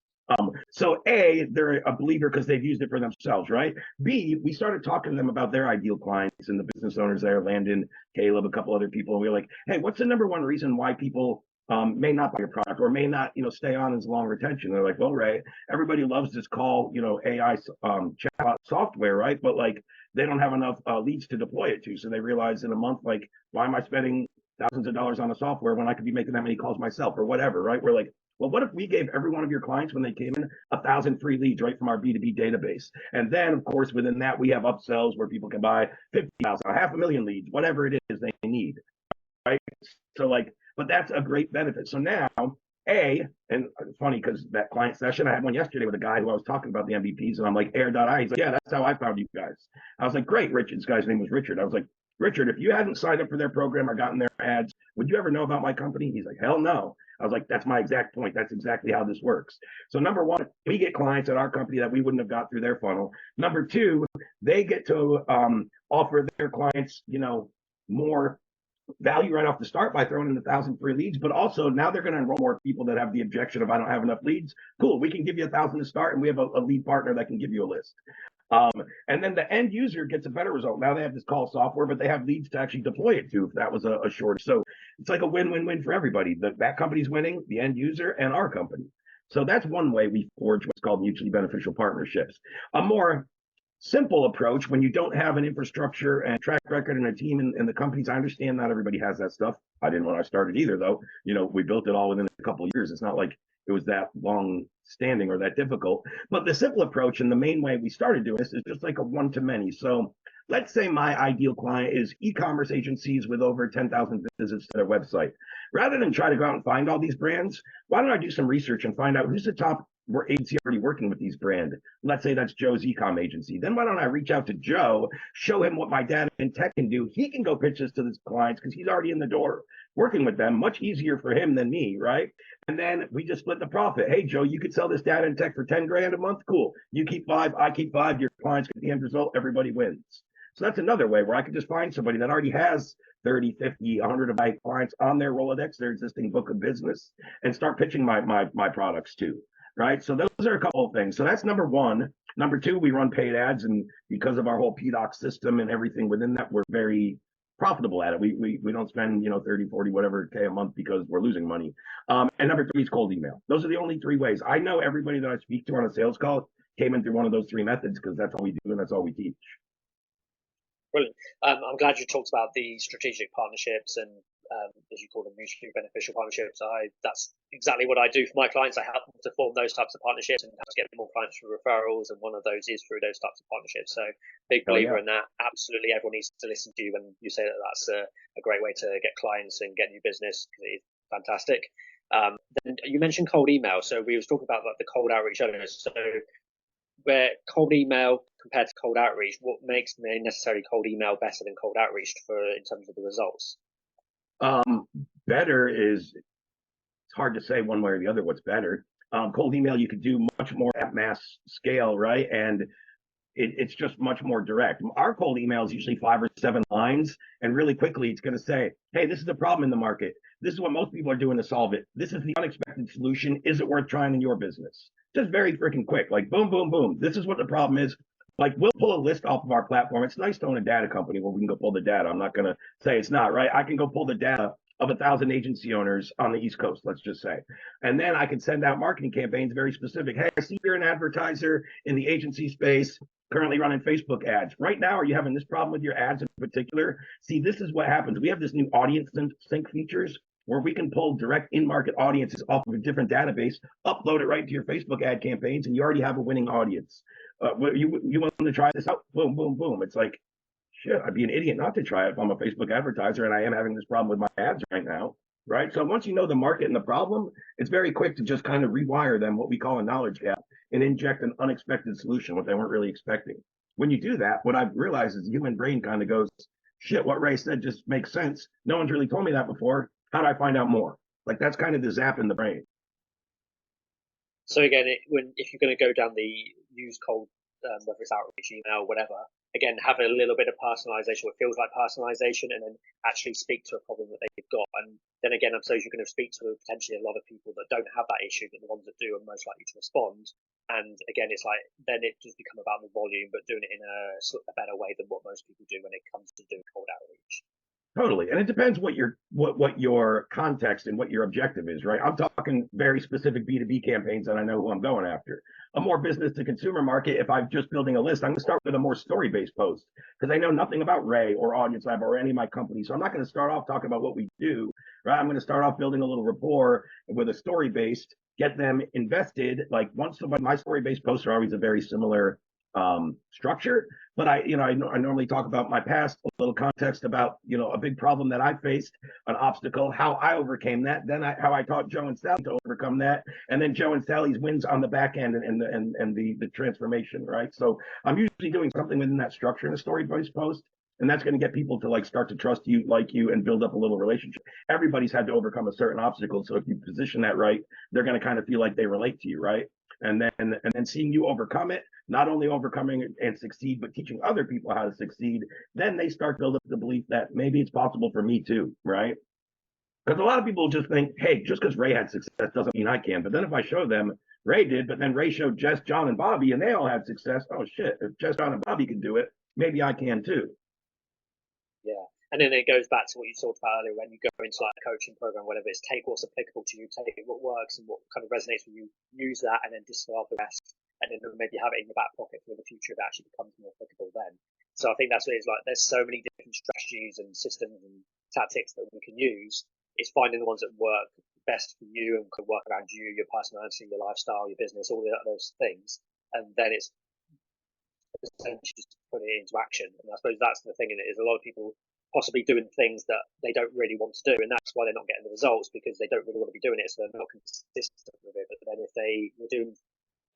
So A, they're a believer because they've used it for themselves, right? B, we started talking to them about their ideal clients and the business owners there, Landon, Caleb, a couple other people. And we were like, hey, what's the number one reason why people may not buy your product or may not, stay on as long retention? They're like, well, Ray, everybody loves this call, AI chatbot software, right? But like, they don't have enough leads to deploy it to. So they realize in a month, like, why am I spending thousands of dollars on a software when I could be making that many calls myself or whatever, right? We're like, well, what if we gave every one of your clients when they came in 1,000 free leads right from our B2B database? And then, of course, within that, we have upsells where people can buy 50,000 or 500,000 leads, whatever it is they need, right? So like, but that's a great benefit. So now, and it's funny because that client session, I had one yesterday with a guy who I was talking about the MVPs, and I'm like, Air.ai. He's like, yeah, that's how I found you guys. I was like, great, Richard. This guy's name was Richard. I was like, Richard, if you hadn't signed up for their program or gotten their ads, would you ever know about my company? He's like, hell no. I was like, that's my exact point. That's exactly how this works. So number one, we get clients at our company that we wouldn't have got through their funnel. Number two, they get to offer their clients, more value right off the start by throwing in 1,000 free leads, but also now they're going to enroll more people that have the objection of I don't have enough leads. Cool, we can give you 1,000 to start, and we have a lead partner that can give you a list. And then the end user gets a better result. Now they have this call software, but they have leads to actually deploy it to if that was a shortage. So it's like a win-win-win for everybody. That company's winning, the end user, and our company. So that's one way we forge what's called mutually beneficial partnerships. A more simple approach when you don't have an infrastructure and track record and a team in the companies. I understand not everybody has that stuff. I didn't when I started either, though. We built it all within a couple of years. It's not like it was that long standing or that difficult. But the simple approach and the main way we started doing this is just like a one-to-many. So let's say my ideal client is e-commerce agencies with over 10,000 visits to their website. Rather than try to go out and find all these brands, why don't I do some research and find out who's the top agency already working with these brands? Let's say that's Joe's e-com agency. Then why don't I reach out to Joe, show him what my data and tech can do? He can go pitch this to his clients because he's already in the door working with them. Much easier for him than me, right? And then we just split the profit. Hey, Joe, you could sell this data and tech for 10 grand a month. Cool. You keep 5, I keep 5. Your clients get the end result. Everybody wins. So that's another way where I could just find somebody that already has 30, 50, 100 of my clients on their Rolodex, their existing book of business, and start pitching my products too. Right. So those are a couple of things. So that's number one. Number two, we run paid ads. And because of our whole PDOC system and everything within that, we're very profitable at it. We don't spend, 30, 40, whatever K a month because we're losing money. And number three is cold email. Those are the only three ways. I know everybody that I speak to on a sales call came in through one of those three methods because that's all we do and that's all we teach. Brilliant. I'm glad you talked about the strategic partnerships and as you call them, mutually beneficial partnerships. That's exactly what I do for my clients. I help them to form those types of partnerships and help us get more clients through referrals, and one of those is through those types of partnerships. So big believer in that. Absolutely, everyone needs to listen to you when you say that. That's a great way to get clients and get new business, because it is fantastic. Then you mentioned cold email, so we was talking about like the cold outreach earlier. So where cold email compared to cold outreach, what makes necessarily cold email better than cold outreach in terms of the results? Better is, it's hard to say one way or the other what's better. Cold email you could do much more at mass scale, right? And it's just much more direct. Our cold email is usually 5 or 7 lines, and really quickly it's going to say, hey, this is the problem in the market. This is what most people are doing to solve it. This is the unexpected solution. Is it worth trying in your business? Just very freaking quick, like boom, boom, boom. This is what the problem is. Like, we'll pull a list off of our platform. It's nice to own a data company where we can go pull the data. I'm not going to say it's not, right? I can go pull the data of 1,000 agency owners on the East Coast, let's just say. And then I can send out marketing campaigns very specific. Hey, I see you're an advertiser in the agency space, currently running Facebook ads. Right now, are you having this problem with your ads in particular? See, this is what happens. We have this new audience sync features where we can pull direct in-market audiences off of a different database, upload it right to your Facebook ad campaigns, and you already have a winning audience. You want to try this out? Boom, boom, boom. It's like, shit, I'd be an idiot not to try it if I'm a Facebook advertiser and I am having this problem with my ads right now, right? So once you know the market and the problem, it's very quick to just kind of rewire them, what we call a knowledge gap, and inject an unexpected solution, what they weren't really expecting. When you do that, what I've realized is the human brain kind of goes, shit, what Ray said just makes sense. No one's really told me that before. How do I find out more? Like, that's kind of the zap in the brain. So again, if you're going to go down the use cold, whether it's outreach, email, whatever, again, have a little bit of personalization, what feels like personalization, and then actually speak to a problem that they've got. And then again, I suppose you're going to speak to potentially a lot of people that don't have that issue, but the ones that do are most likely to respond. And again, it's like, then it does become about the volume, but doing it in a better way than what most people do when it comes to doing cold outreach. Totally. And it depends what your context and what your objective is, right? I'm talking very specific B2B campaigns and I know who I'm going after. A more business to consumer market, if I'm just building a list, I'm going to start with a more story-based post because I know nothing about Ray or Audience Lab or any of my companies. So I'm not going to start off talking about what we do, right? I'm going to start off building a little rapport with a story-based, get them invested. Like, once my story-based posts are always a very similar structure, but I normally talk about my past, a little context about, a big problem that I faced, an obstacle, how I overcame that, then how I taught Joe and Sally to overcome that, and then Joe and Sally's wins on the back end and the transformation, right? So I'm usually doing something within that structure in a story-based post, and that's going to get people to start to trust you, like you, and build up a little relationship. Everybody's had to overcome a certain obstacle, so if you position that right, they're going to kind of feel like they relate to you, right? And then seeing you overcome it, not only overcoming it and succeed, but teaching other people how to succeed, then they start to build up the belief that maybe it's possible for me too, right? Because a lot of people just think, hey, just because Ray had success doesn't mean I can. But then if I show them Ray did, but then Ray showed Jess, John, and Bobby, and they all had success, oh shit, if Jess, John, and Bobby can do it, maybe I can too. Yeah. And then it goes back to what you talked about earlier when you go into like a coaching program, whatever, it's take what's applicable to you, take what works and what kind of resonates with you, use that, and then discard the rest, and then maybe have it in your back pocket for the future if it actually becomes more applicable then. So I think that's what it's like. There's so many different strategies and systems and tactics that we can use. It's finding the ones that work best for you and can work around you, your personality, your lifestyle, your business, all those things. And then it's essentially just put it into action. And I suppose that's the thing in it, is a lot of people possibly doing things that they don't really want to do, and that's why they're not getting the results, because they don't really want to be doing it, so they're not consistent with it. But then if they were doing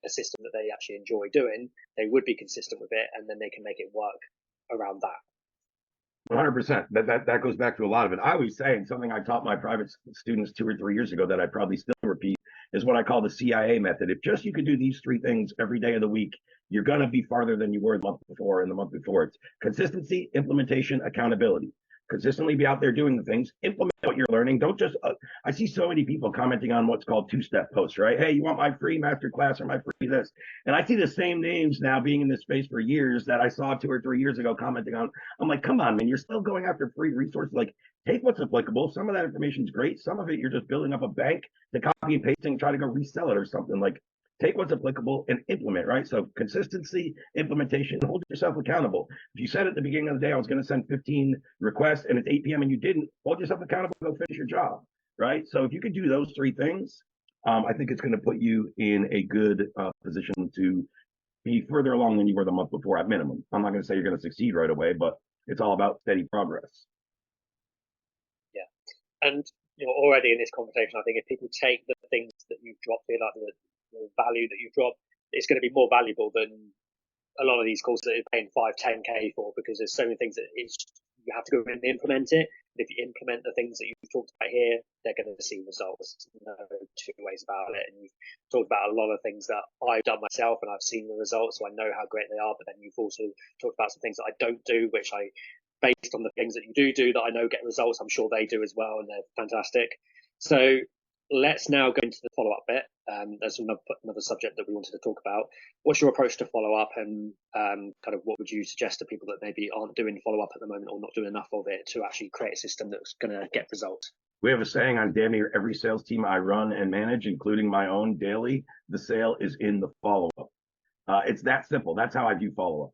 a system that they actually enjoy doing, they would be consistent with it, and then they can make it work around that. 100%. That goes back to a lot of it. I always say, and something I taught my private students 2 or 3 years ago that I probably still repeat, is what I call the CIA method. If just you could do these 3 things every day of the week, you're going to be farther than you were the month before and the month before. It's consistency, implementation, accountability. Consistently be out there doing the things, implement what you're learning. Don't just, I see so many people commenting on what's called 2-step posts, right? Hey, you want my free master class or my free this? And I see the same names now being in this space for years that I saw 2 or 3 years ago commenting on. I'm like, come on, man, you're still going after free resources. Like, take what's applicable. Some of that information is great. Some of it, you're just building up a bank to copy and paste and try to go resell it or something. Like, take what's applicable and implement, right? So consistency, implementation, hold yourself accountable. If you said at the beginning of the day, I was going to send 15 requests and it's 8 p.m. and you didn't, hold yourself accountable, go finish your job, right? So if you could do those three things, I think it's going to put you in a good position to be further along than you were the month before at minimum. I'm not going to say you're going to succeed right away, but it's all about steady progress. Yeah. And already in this conversation, I think if people take the things that you've dropped here, like the value that you've dropped, it's going to be more valuable than a lot of these courses that are paying 5-10K for, because there's so many things that you have to go and implement it. If you implement the things that you've talked about here, they're going to see results. No two ways about it. And you've talked about a lot of things that I've done myself and I've seen the results, so I know how great they are. But then you've also talked about some things that I don't do, which based on the things that you do that I know get results, I'm sure they do as well, and they're fantastic. So let's now go into the follow-up bit. There's another subject that we wanted to talk about. What's your approach to follow-up, and kind of what would you suggest to people that maybe aren't doing follow-up at the moment or not doing enough of it to actually create a system that's going to get results? We have a saying on damn near every sales team I run and manage, including my own daily: the sale is in the follow-up. It's that simple. That's how I view follow-up.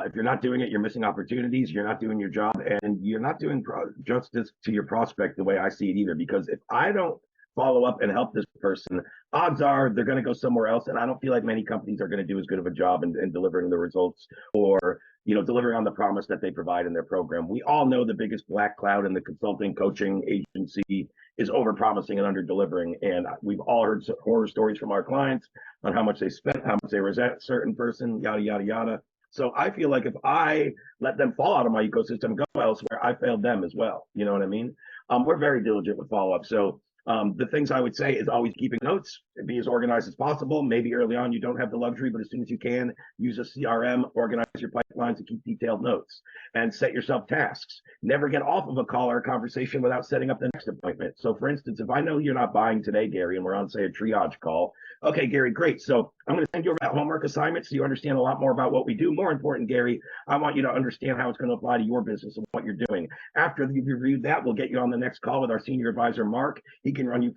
If you're not doing it, you're missing opportunities, you're not doing your job, and you're not doing justice to your prospect the way I see it either. Because if I don't follow up and help this person, odds are they're going to go somewhere else. And I don't feel like many companies are going to do as good of a job in delivering the results, or delivering on the promise that they provide in their program. We all know the biggest black cloud in the consulting coaching agency is over promising and under delivering. And we've all heard horror stories from our clients on how much they spent, how much they resent a certain person, yada, yada, yada. So I feel like if I let them fall out of my ecosystem, go elsewhere, I failed them as well. You know what I mean? We're very diligent with follow-up. So the things I would say is always keeping notes, be as organized as possible. Maybe early on you don't have the luxury, but as soon as you can, use a CRM, organize your pipelines to keep detailed notes, and set yourself tasks. Never get off of a call or a conversation without setting up the next appointment. So for instance, if I know you're not buying today, Gary, and we're on, say, a triage call, okay, Gary, great. So I'm going to send you over that homework assignment so you understand a lot more about what we do. More important, Gary, I want you to understand how it's going to apply to your business and what you're doing. After you've reviewed that, we'll get you on the next call with our senior advisor, Mark. He can run you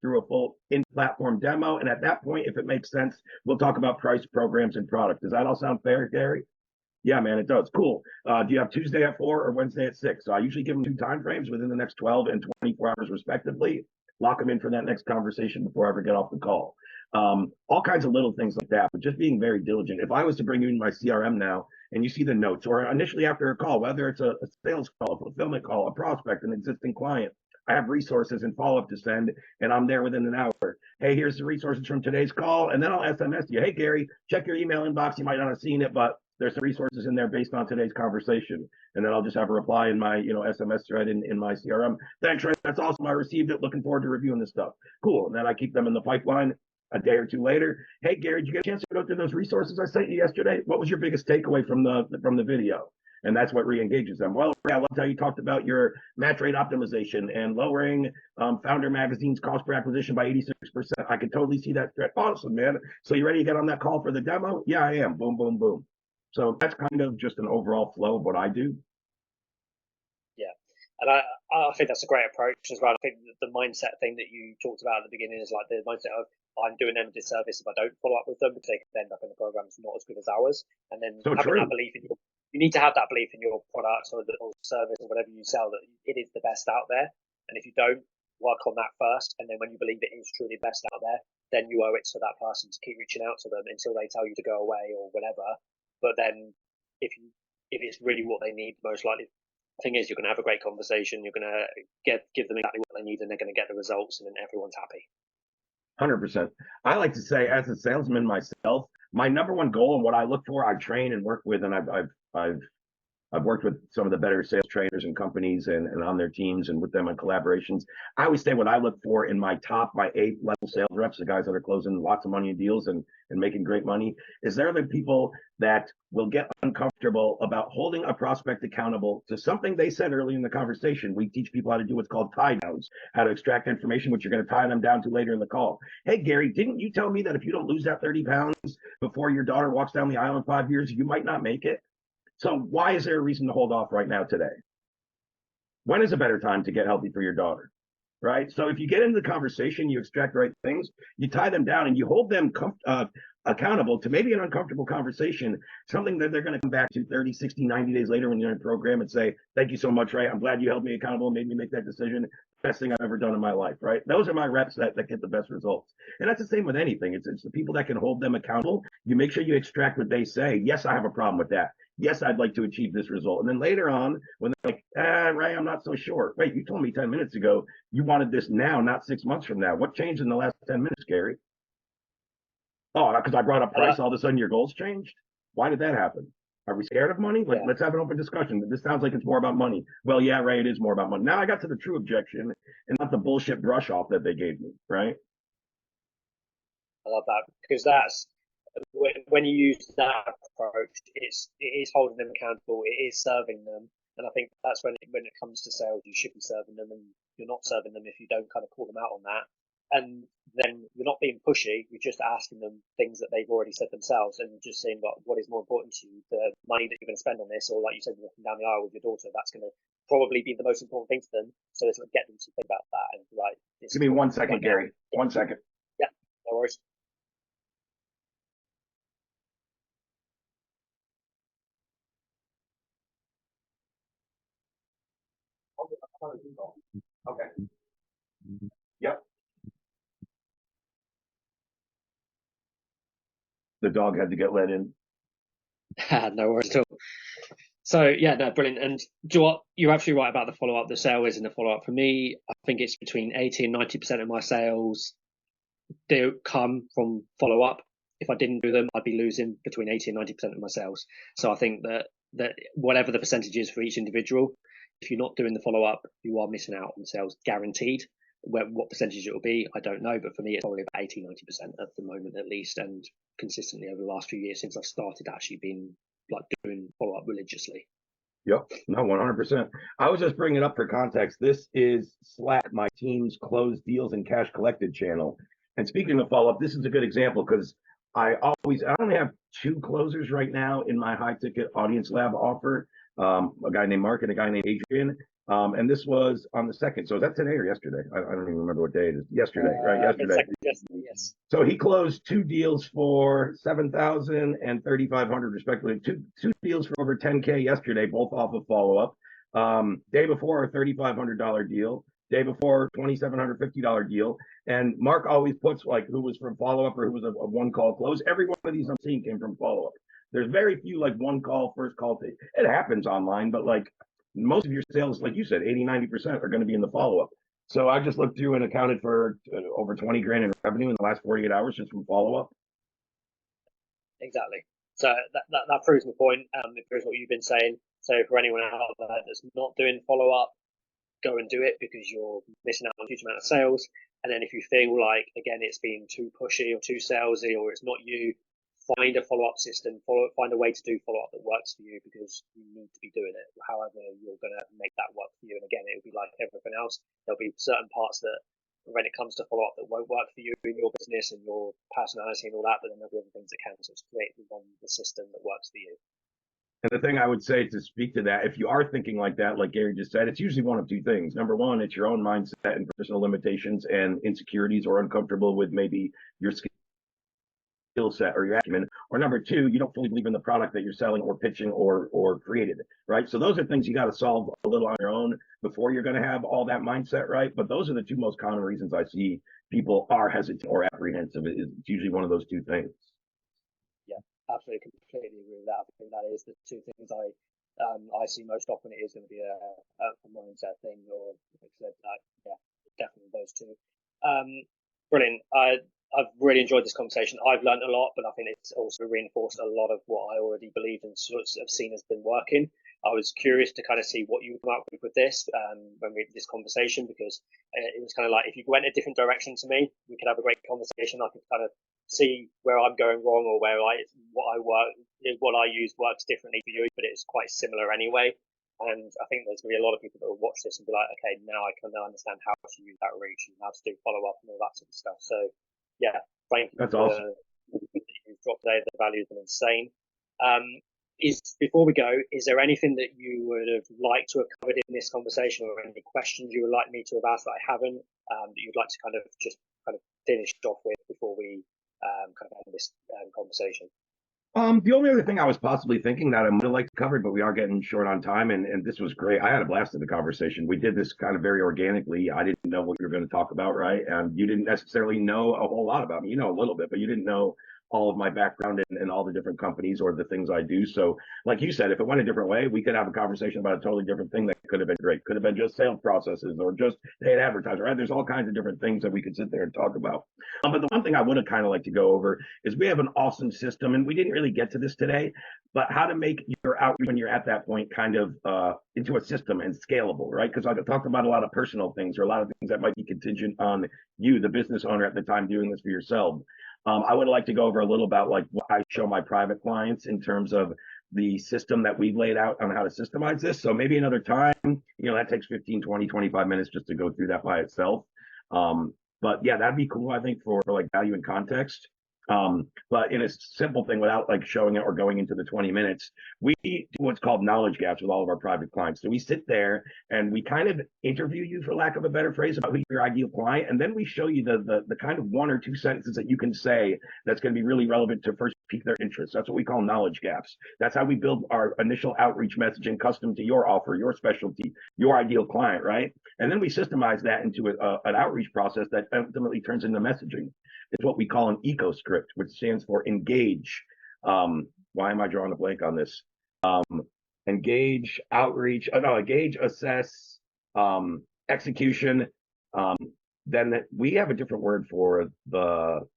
through a full in-platform demo. And at that point, if it makes sense, we'll talk about price, programs, and product. Does that all sound fair, Gary? Yeah, man, it does. Cool. Do you have Tuesday at 4 or Wednesday at 6? So I usually give them 2 time frames within the next 12 and 24 hours, respectively. Lock them in for that next conversation before I ever get off the call. All kinds of little things like that, but just being very diligent. If I was to bring you in my CRM now and you see the notes, or initially after a call, whether it's a sales call, a fulfillment call, a prospect, an existing client, I have resources and follow-up to send, and I'm there within an hour. Hey, here's the resources from today's call, and then I'll SMS you. Hey, Gary, check your email inbox. You might not have seen it, but there's some resources in there based on today's conversation. And then I'll just have a reply in my SMS thread in my CRM. Thanks, Ray. That's awesome. I received it. Looking forward to reviewing this stuff. Cool. And then I keep them in the pipeline. A day or two later, hey, Gary, did you get a chance to go through those resources I sent you yesterday? What was your biggest takeaway from the video? And that's what re-engages them. Well, I loved how you talked about your match rate optimization and lowering Founder Magazine's cost per acquisition by 86%. I could totally see that threat. Awesome, man. So you ready to get on that call for the demo? Yeah, I am. Boom, boom, boom. So that's kind of just an overall flow of what I do. Yeah. And I think that's a great approach as well. I think the mindset thing that you talked about at the beginning is like the mindset of, I'm doing them a disservice if I don't follow up with them, because they could end up in the program that's not as good as ours. And then having that belief in you need to have that belief in your product or service or whatever you sell, that it is the best out there. And if you don't, work on that first. And then when you believe it is truly the best out there, then you owe it to that person to keep reaching out to them until they tell you to go away or whatever. But then if it's really what they need, most likely, the thing is, you're going to have a great conversation. You're going to give them exactly what they need, and they're going to get the results, and then everyone's happy. 100%. I like to say, as a salesman myself, my number one goal and what I look for, I train and work with, and I've worked with some of the better sales trainers and companies and on their teams and with them on collaborations. I always say what I look for in my A level sales reps, the guys that are closing lots of money in deals and making great money, is they're the people that will get uncomfortable about holding a prospect accountable to something they said early in the conversation. We teach people how to do what's called tie downs, how to extract information, which you're going to tie them down to later in the call. Hey, Gary, didn't you tell me that if you don't lose that 30 pounds before your daughter walks down the aisle in 5 years, you might not make it? So why is there a reason to hold off right now today? When is a better time to get healthy for your daughter? right? So if you get into the conversation, you extract the right things, you tie them down, and you hold them accountable to maybe an uncomfortable conversation, something that they're going to come back to 30, 60, 90 days later when you're in a program and say, thank you so much, Ray. I'm glad you held me accountable and made me make that decision. Best thing I've ever done in my life, right? Those are my reps that get the best results. And that's the same with anything. It's the people that can hold them accountable. You make sure you extract what they say. Yes, I have a problem with that. Yes, I'd like to achieve this result. And then later on, when they're like, Ray, I'm not so sure. Wait, you told me 10 minutes ago you wanted this now, not 6 months from now. What changed in the last 10 minutes, Gary? Oh, because I brought up price, all of a sudden your goals changed? Why did that happen? Are we scared of money? Let's have an open discussion. This sounds like it's more about money. Well, yeah, Ray, it is more about money. Now I got to the true objection and not the bullshit brush off that they gave me, right? I love that, because that's when you use that approach, it is holding them accountable, it is serving them, and I think that's when it comes to sales, you should be serving them, and you're not serving them if you don't kind of call them out on that. And then you're not being pushy, you're just asking them things that they've already said themselves, and just saying what is more important to you, the money that you're going to spend on this, or like you said, walking down the aisle with your daughter, that's going to probably be the most important thing to them. So it's like get them to think about that and like, give me 1 second, Gary. 1 second. Yeah, no worries. Okay. Yep. The dog had to get let in. No worries at all. So yeah, no, brilliant. And do you know what? You're absolutely right about the follow up. The sale isn't a follow up for me. I think it's between 80 and 90% of my sales do come from follow up. If I didn't do them, I'd be losing between 80 and 90% of my sales. So I think that whatever the percentage is for each individual, if you're not doing the follow up, you are missing out on sales guaranteed. What percentage it will be, I don't know, but for me, it's probably about 80, 90% at the moment at least, and consistently over the last few years since I've started actually being like doing follow up religiously. Yep. No, 100%. I was just bringing it up for context. This is Slack, my team's closed deals and cash collected channel. And speaking of follow up, this is a good example because I only have 2 closers right now in my high ticket audience lab offer. A guy named Mark and a guy named Adrian. And this was on the 2nd. So is that today or yesterday? I don't even remember what day it is. Yesterday, right? Yesterday. Yes. So he closed 2 deals for 7,000 and 3,500 respectively. Two deals for over 10K yesterday, both off of follow up. Day before a $3,500 deal. Day before $2,750 deal. And Mark always puts like who was from follow up or who was a 1 call close. Every one of these I'm seeing came from follow up. There's very few like 1 call, first call. It happens online, but like most of your sales, like you said, 80, 90% are going to be in the follow up. So I just looked through and accounted for over 20 grand in revenue in the last 48 hours just from follow up. Exactly. So that proves my point. It proves what you've been saying. So for anyone out there that's not doing follow up, go and do it because you're missing out on a huge amount of sales. And then if you feel like, again, it's been too pushy or too salesy or it's not you, find a follow-up system, find a way to do follow-up that works for you because you need to be doing it. However, you're going to make that work for you. And again, it'll be like everything else. There'll be certain parts that when it comes to follow-up that won't work for you in your business and your personality and all that, but then there'll be other things that can. So it's create the system that works for you. And the thing I would say to speak to that, if you are thinking like that, like Gary just said, it's usually one of 2 things. Number one, it's your own mindset and personal limitations and insecurities or uncomfortable with maybe your skill set or your acumen. Or number 2, you don't fully believe in the product that you're selling or pitching or created, right? So those are things you got to solve a little on your own before you're going to have all that mindset right. But those are the 2 most common reasons I see people are hesitant or apprehensive. It's usually one of those 2 things. Yeah, absolutely, completely agree with that. I think that is the 2 things I see most often. It is going to be a mindset thing, or like I said, yeah, definitely those 2. Brilliant. I've really enjoyed this conversation. I've learned a lot, but I think it's also reinforced a lot of what I already believed and sort of seen has been working. I was curious to kind of see what you would come up with this when we had this conversation, because it was kind of like if you went a different direction to me, we could have a great conversation. I could kind of see where I'm going wrong or where what I use works differently for you, but it's quite similar anyway. And I think there's going to be a lot of people that will watch this and be like, okay, now I can understand how to use that reach and how to do follow up and all that sort of stuff. So yeah, thank you. That's awesome. You've dropped today. The value has been insane. before we go, is there anything that you would have liked to have covered in this conversation, or any questions you would like me to have asked that I haven't, that you'd like to kind of just kind of finish off with before we kind of end this conversation? The only other thing I was possibly thinking that I would have liked to cover, but we are getting short on time, and this was great. I had a blast in the conversation. We did this kind of very organically. I didn't know what you were going to talk about, right? And you didn't necessarily know a whole lot about me. You know a little bit, but you didn't know all of my background and all the different companies or the things I do. So, like you said, if it went a different way, we could have a conversation about a totally different thing that could have been great. Could have been just sales processes or just paid advertising, right? There's all kinds of different things that we could sit there and talk about. But the one thing I would have kind of liked to go over is we have an awesome system, and we didn't really get to this today, but how to make your outreach when you're at that point kind of into a system and scalable, right? Because I talked about a lot of personal things or a lot of things that might be contingent on you, the business owner at the time, doing this for yourself. I would like to go over a little about like what I show my private clients in terms of the system that we've laid out on how to systemize this. So maybe another time, that takes 15, 20, 25 minutes just to go through that by itself. But yeah, that'd be cool, I think, for like value and context. But in a simple thing, without like showing it or going into the 20 minutes, we do what's called knowledge gaps with all of our private clients. So we sit there and we kind of interview you, for lack of a better phrase, about who your ideal client, and then we show you the kind of one or two sentences that you can say that's going to be really relevant to first pique their interest. That's what we call knowledge gaps. That's how we build our initial outreach messaging custom to your offer, your specialty, your ideal client, right? And then we systemize that into an outreach process that ultimately turns into messaging. It's what we call an eco script, which stands for engage. Why am I drawing a blank on this? Engage, outreach, engage, assess, execution. Then we have a different word for the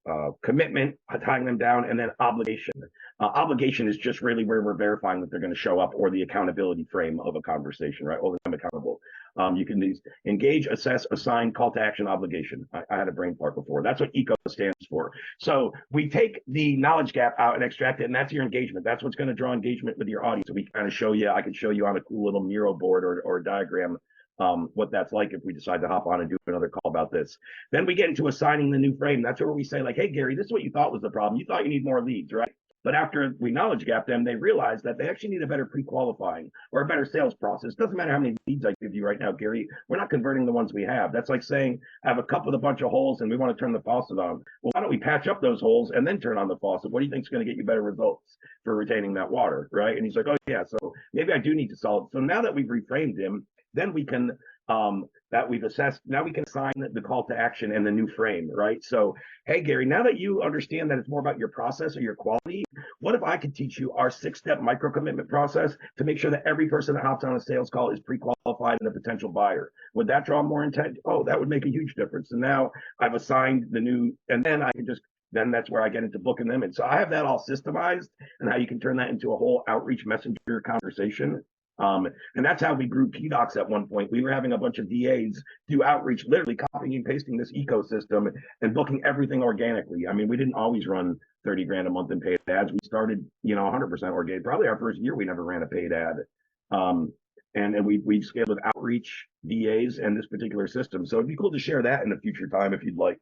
commitment, tying them down, and then obligation. Obligation is just really where we're verifying that they're going to show up, or the accountability frame of a conversation, right? Holding them accountable. You can engage, assess, assign, call to action, obligation. I had a brain fart before. That's what ECO stands for. So we take the knowledge gap out and extract it, and that's your engagement. That's what's going to draw engagement with your audience. So we kind of show you, I can show you on a cool little Miro board or a diagram what that's like if we decide to hop on and do another call about this. Then we get into assigning the new frame. That's where we say, like, hey, Gary, this is what you thought was the problem. You thought you need more leads, right? But after we knowledge gap them, they realize that they actually need a better pre-qualifying or a better sales process. Doesn't matter how many leads I give you right now, Gary. We're not converting the ones we have. That's like saying I have a cup with a bunch of holes and we want to turn the faucet on. Well, why don't we patch up those holes and then turn on the faucet? What do you think is going to get you better results for retaining that water, right? And he's like, oh, yeah, so maybe I do need to solve it. So now that we've reframed him, then we can that we've assessed. Now we can assign the call to action and the new frame, right? So, hey, Gary, now that you understand that it's more about your process or your quality, what if I could teach you our 6-step micro commitment process to make sure that every person that hops on a sales call is pre-qualified and a potential buyer? Would that draw more intent? Oh, that would make a huge difference. And now I've assigned the new, and then I can just, then that's where I get into booking them. And so I have that all systemized, and how you can turn that into a whole outreach messenger conversation. And that's how we grew PDocs at one point. We were having a bunch of DAs do outreach, literally copying and pasting this ecosystem and booking everything organically. I mean, we didn't always run 30 grand a month in paid ads. We started, 100% organic. Probably our first year, we never ran a paid ad. And we scaled with outreach, DAs, and this particular system. So it'd be cool to share that in a future time if you'd like.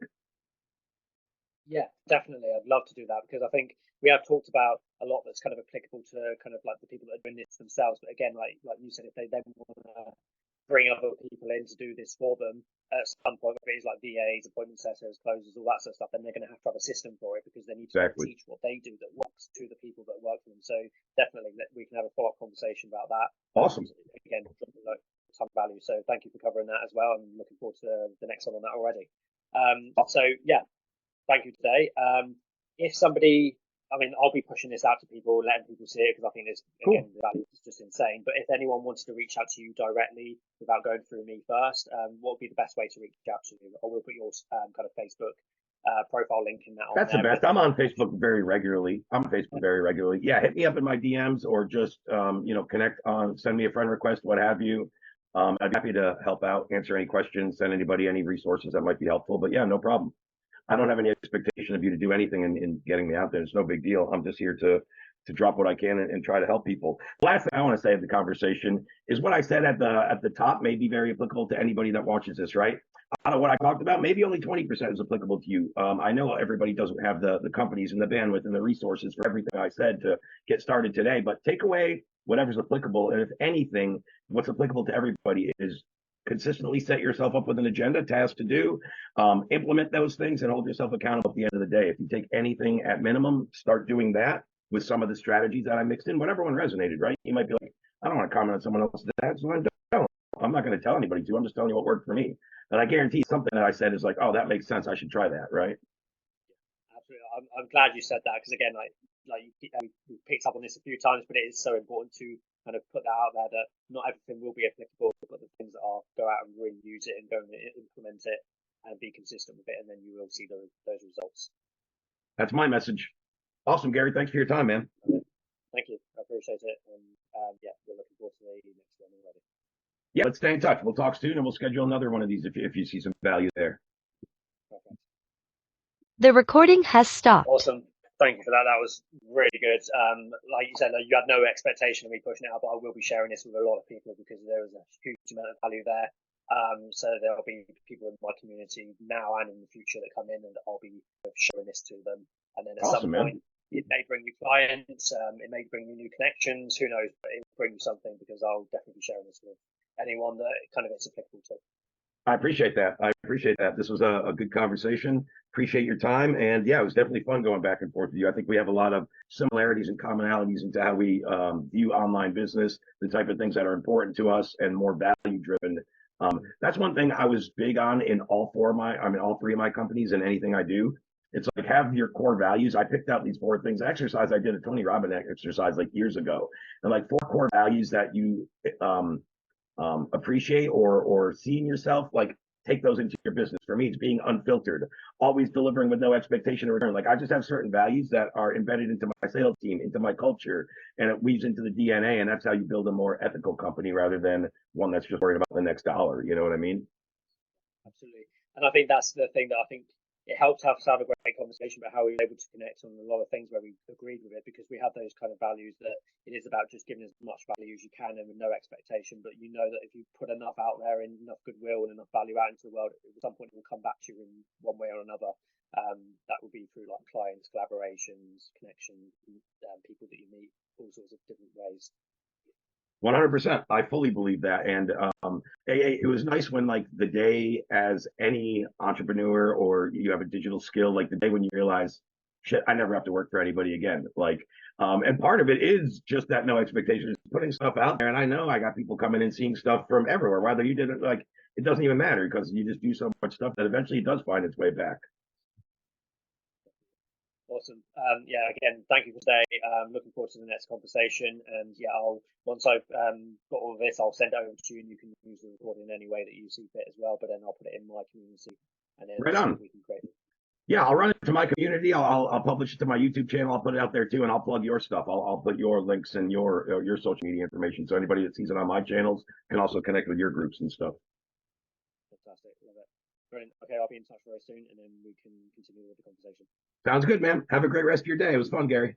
Yeah, definitely. I'd love to do that, because I think we have talked about a lot that's kind of applicable to kind of like the people that are doing this themselves. But again, like you said, if they then want to bring other people in to do this for them at some point, whether it's like VAs, appointment setters, closers, all that sort of stuff, then they're going to have a system for it, because they need to teach what they do that works to the people that work for them. So definitely we can have a follow-up conversation about that. Awesome. Again, some value. So thank you for covering that as well. I'm looking forward to the next one on that already. So yeah. Thank you today. If somebody, I mean, I'll be pushing this out to people, letting people see it, because I think there's, again, the value is just insane. But if anyone wanted to reach out to you directly without going through me first, what would be the best way to reach out to you? Or we'll put your kind of Facebook profile link in that. That's the best. I'm on Facebook very regularly. Yeah, hit me up in my DMs, or just, connect on, send me a friend request, what have you. I'd be happy to help out, answer any questions, send anybody any resources that might be helpful. But yeah, no problem. I don't have any expectation of you to do anything in getting me out there. It's no big deal. I'm just here to to drop what I can and try to help people. The last thing I want to say of the conversation is what I said at the top may be very applicable to anybody that watches this, right? Out of what I talked about, maybe only 20% is applicable to you. I know everybody doesn't have the companies and the bandwidth and the resources for everything I said to get started today, but take away whatever's applicable. And if anything, what's applicable to everybody is consistently set yourself up with an agenda, task to do, implement those things and hold yourself accountable at the end of the day. If you take anything at minimum, start doing that with some of the strategies that I mixed in, whatever one resonated, right? You might be like, I don't want to comment on someone else's that, so I don't. I'm not going to tell anybody to. I'm just telling you what worked for me. But I guarantee something that I said is like, oh, that makes sense. I should try that, right? Absolutely. I'm glad you said that because again, we picked up on this a few times, but it is so important to kind of put that out there that not everything will be applicable, but the things that are, go out and really use it and go and implement it and be consistent with it, and then you will see those results. That's my message. Awesome, Gary. Thanks for your time, man. Thank you. I appreciate it. And yeah, we're looking forward to the next one already. Yeah, let's stay in touch. We'll talk soon and we'll schedule another one of these if you see some value there. Perfect. The recording has stopped. Awesome. Thank you for that. That was really good. Like you said, you had no expectation of me pushing it out, but I will be sharing this with a lot of people because there is a huge amount of value there. So there'll be people in my community now and in the future that come in, and I'll be showing this to them. And then at some point, it may bring you clients, it may bring you new connections, who knows, but it will bring you something because I'll definitely be sharing this with anyone that kind of it's applicable to. I appreciate that. This was a good conversation. Appreciate your time. And yeah, it was definitely fun going back and forth with you. I think we have a lot of similarities and commonalities into how we view online business, the type of things that are important to us and more value driven. That's one thing I was big on in all three of my companies and anything I do. It's like have your core values. I picked out these 4 things. Exercise, I did a Tony Robbins exercise like years ago. And like 4 core values that you appreciate or see in yourself, like take those into your business. For me, it's being unfiltered, always delivering with no expectation of return. Like I just have certain values that are embedded into my sales team, into my culture, and it weaves into the DNA. And that's how you build a more ethical company rather than one that's just worried about the next dollar. You know what I mean? Absolutely. And I think that's the thing that I think it helped us have a great conversation about how we were able to connect on a lot of things where we agreed with it, because we have those kind of values that it is about just giving as much value as you can and with no expectation. But you know that if you put enough out there and enough goodwill and enough value out into the world, at some point it will come back to you in one way or another. That will be through like clients, collaborations, connections, people that you meet, all sorts of different ways. 100%. I fully believe that. And it was nice when like the day as any entrepreneur or you have a digital skill, like the day when you realize, shit, I never have to work for anybody again. Like, and part of it is just that no expectations, putting stuff out there. And I know I got people coming in seeing stuff from everywhere, whether you did it, like, it doesn't even matter because you just do so much stuff that eventually it does find its way back. Awesome. Yeah, again, thank you for today. Looking forward to the next conversation. And yeah, once I've got all of this, I'll send it over to you and you can use the recording in any way that you see fit as well. But then I'll put it in my community and then right on. We can create it. Yeah, I'll run it to my community. I'll publish it to my YouTube channel. I'll put it out there too, and I'll plug your stuff. I'll put your links and your social media information, so anybody that sees it on my channels can also connect with your groups and stuff. Fantastic, love it. Brilliant. Okay, I'll be in touch very soon, and then we can continue with the conversation. Sounds good, man. Have a great rest of your day. It was fun, Gary.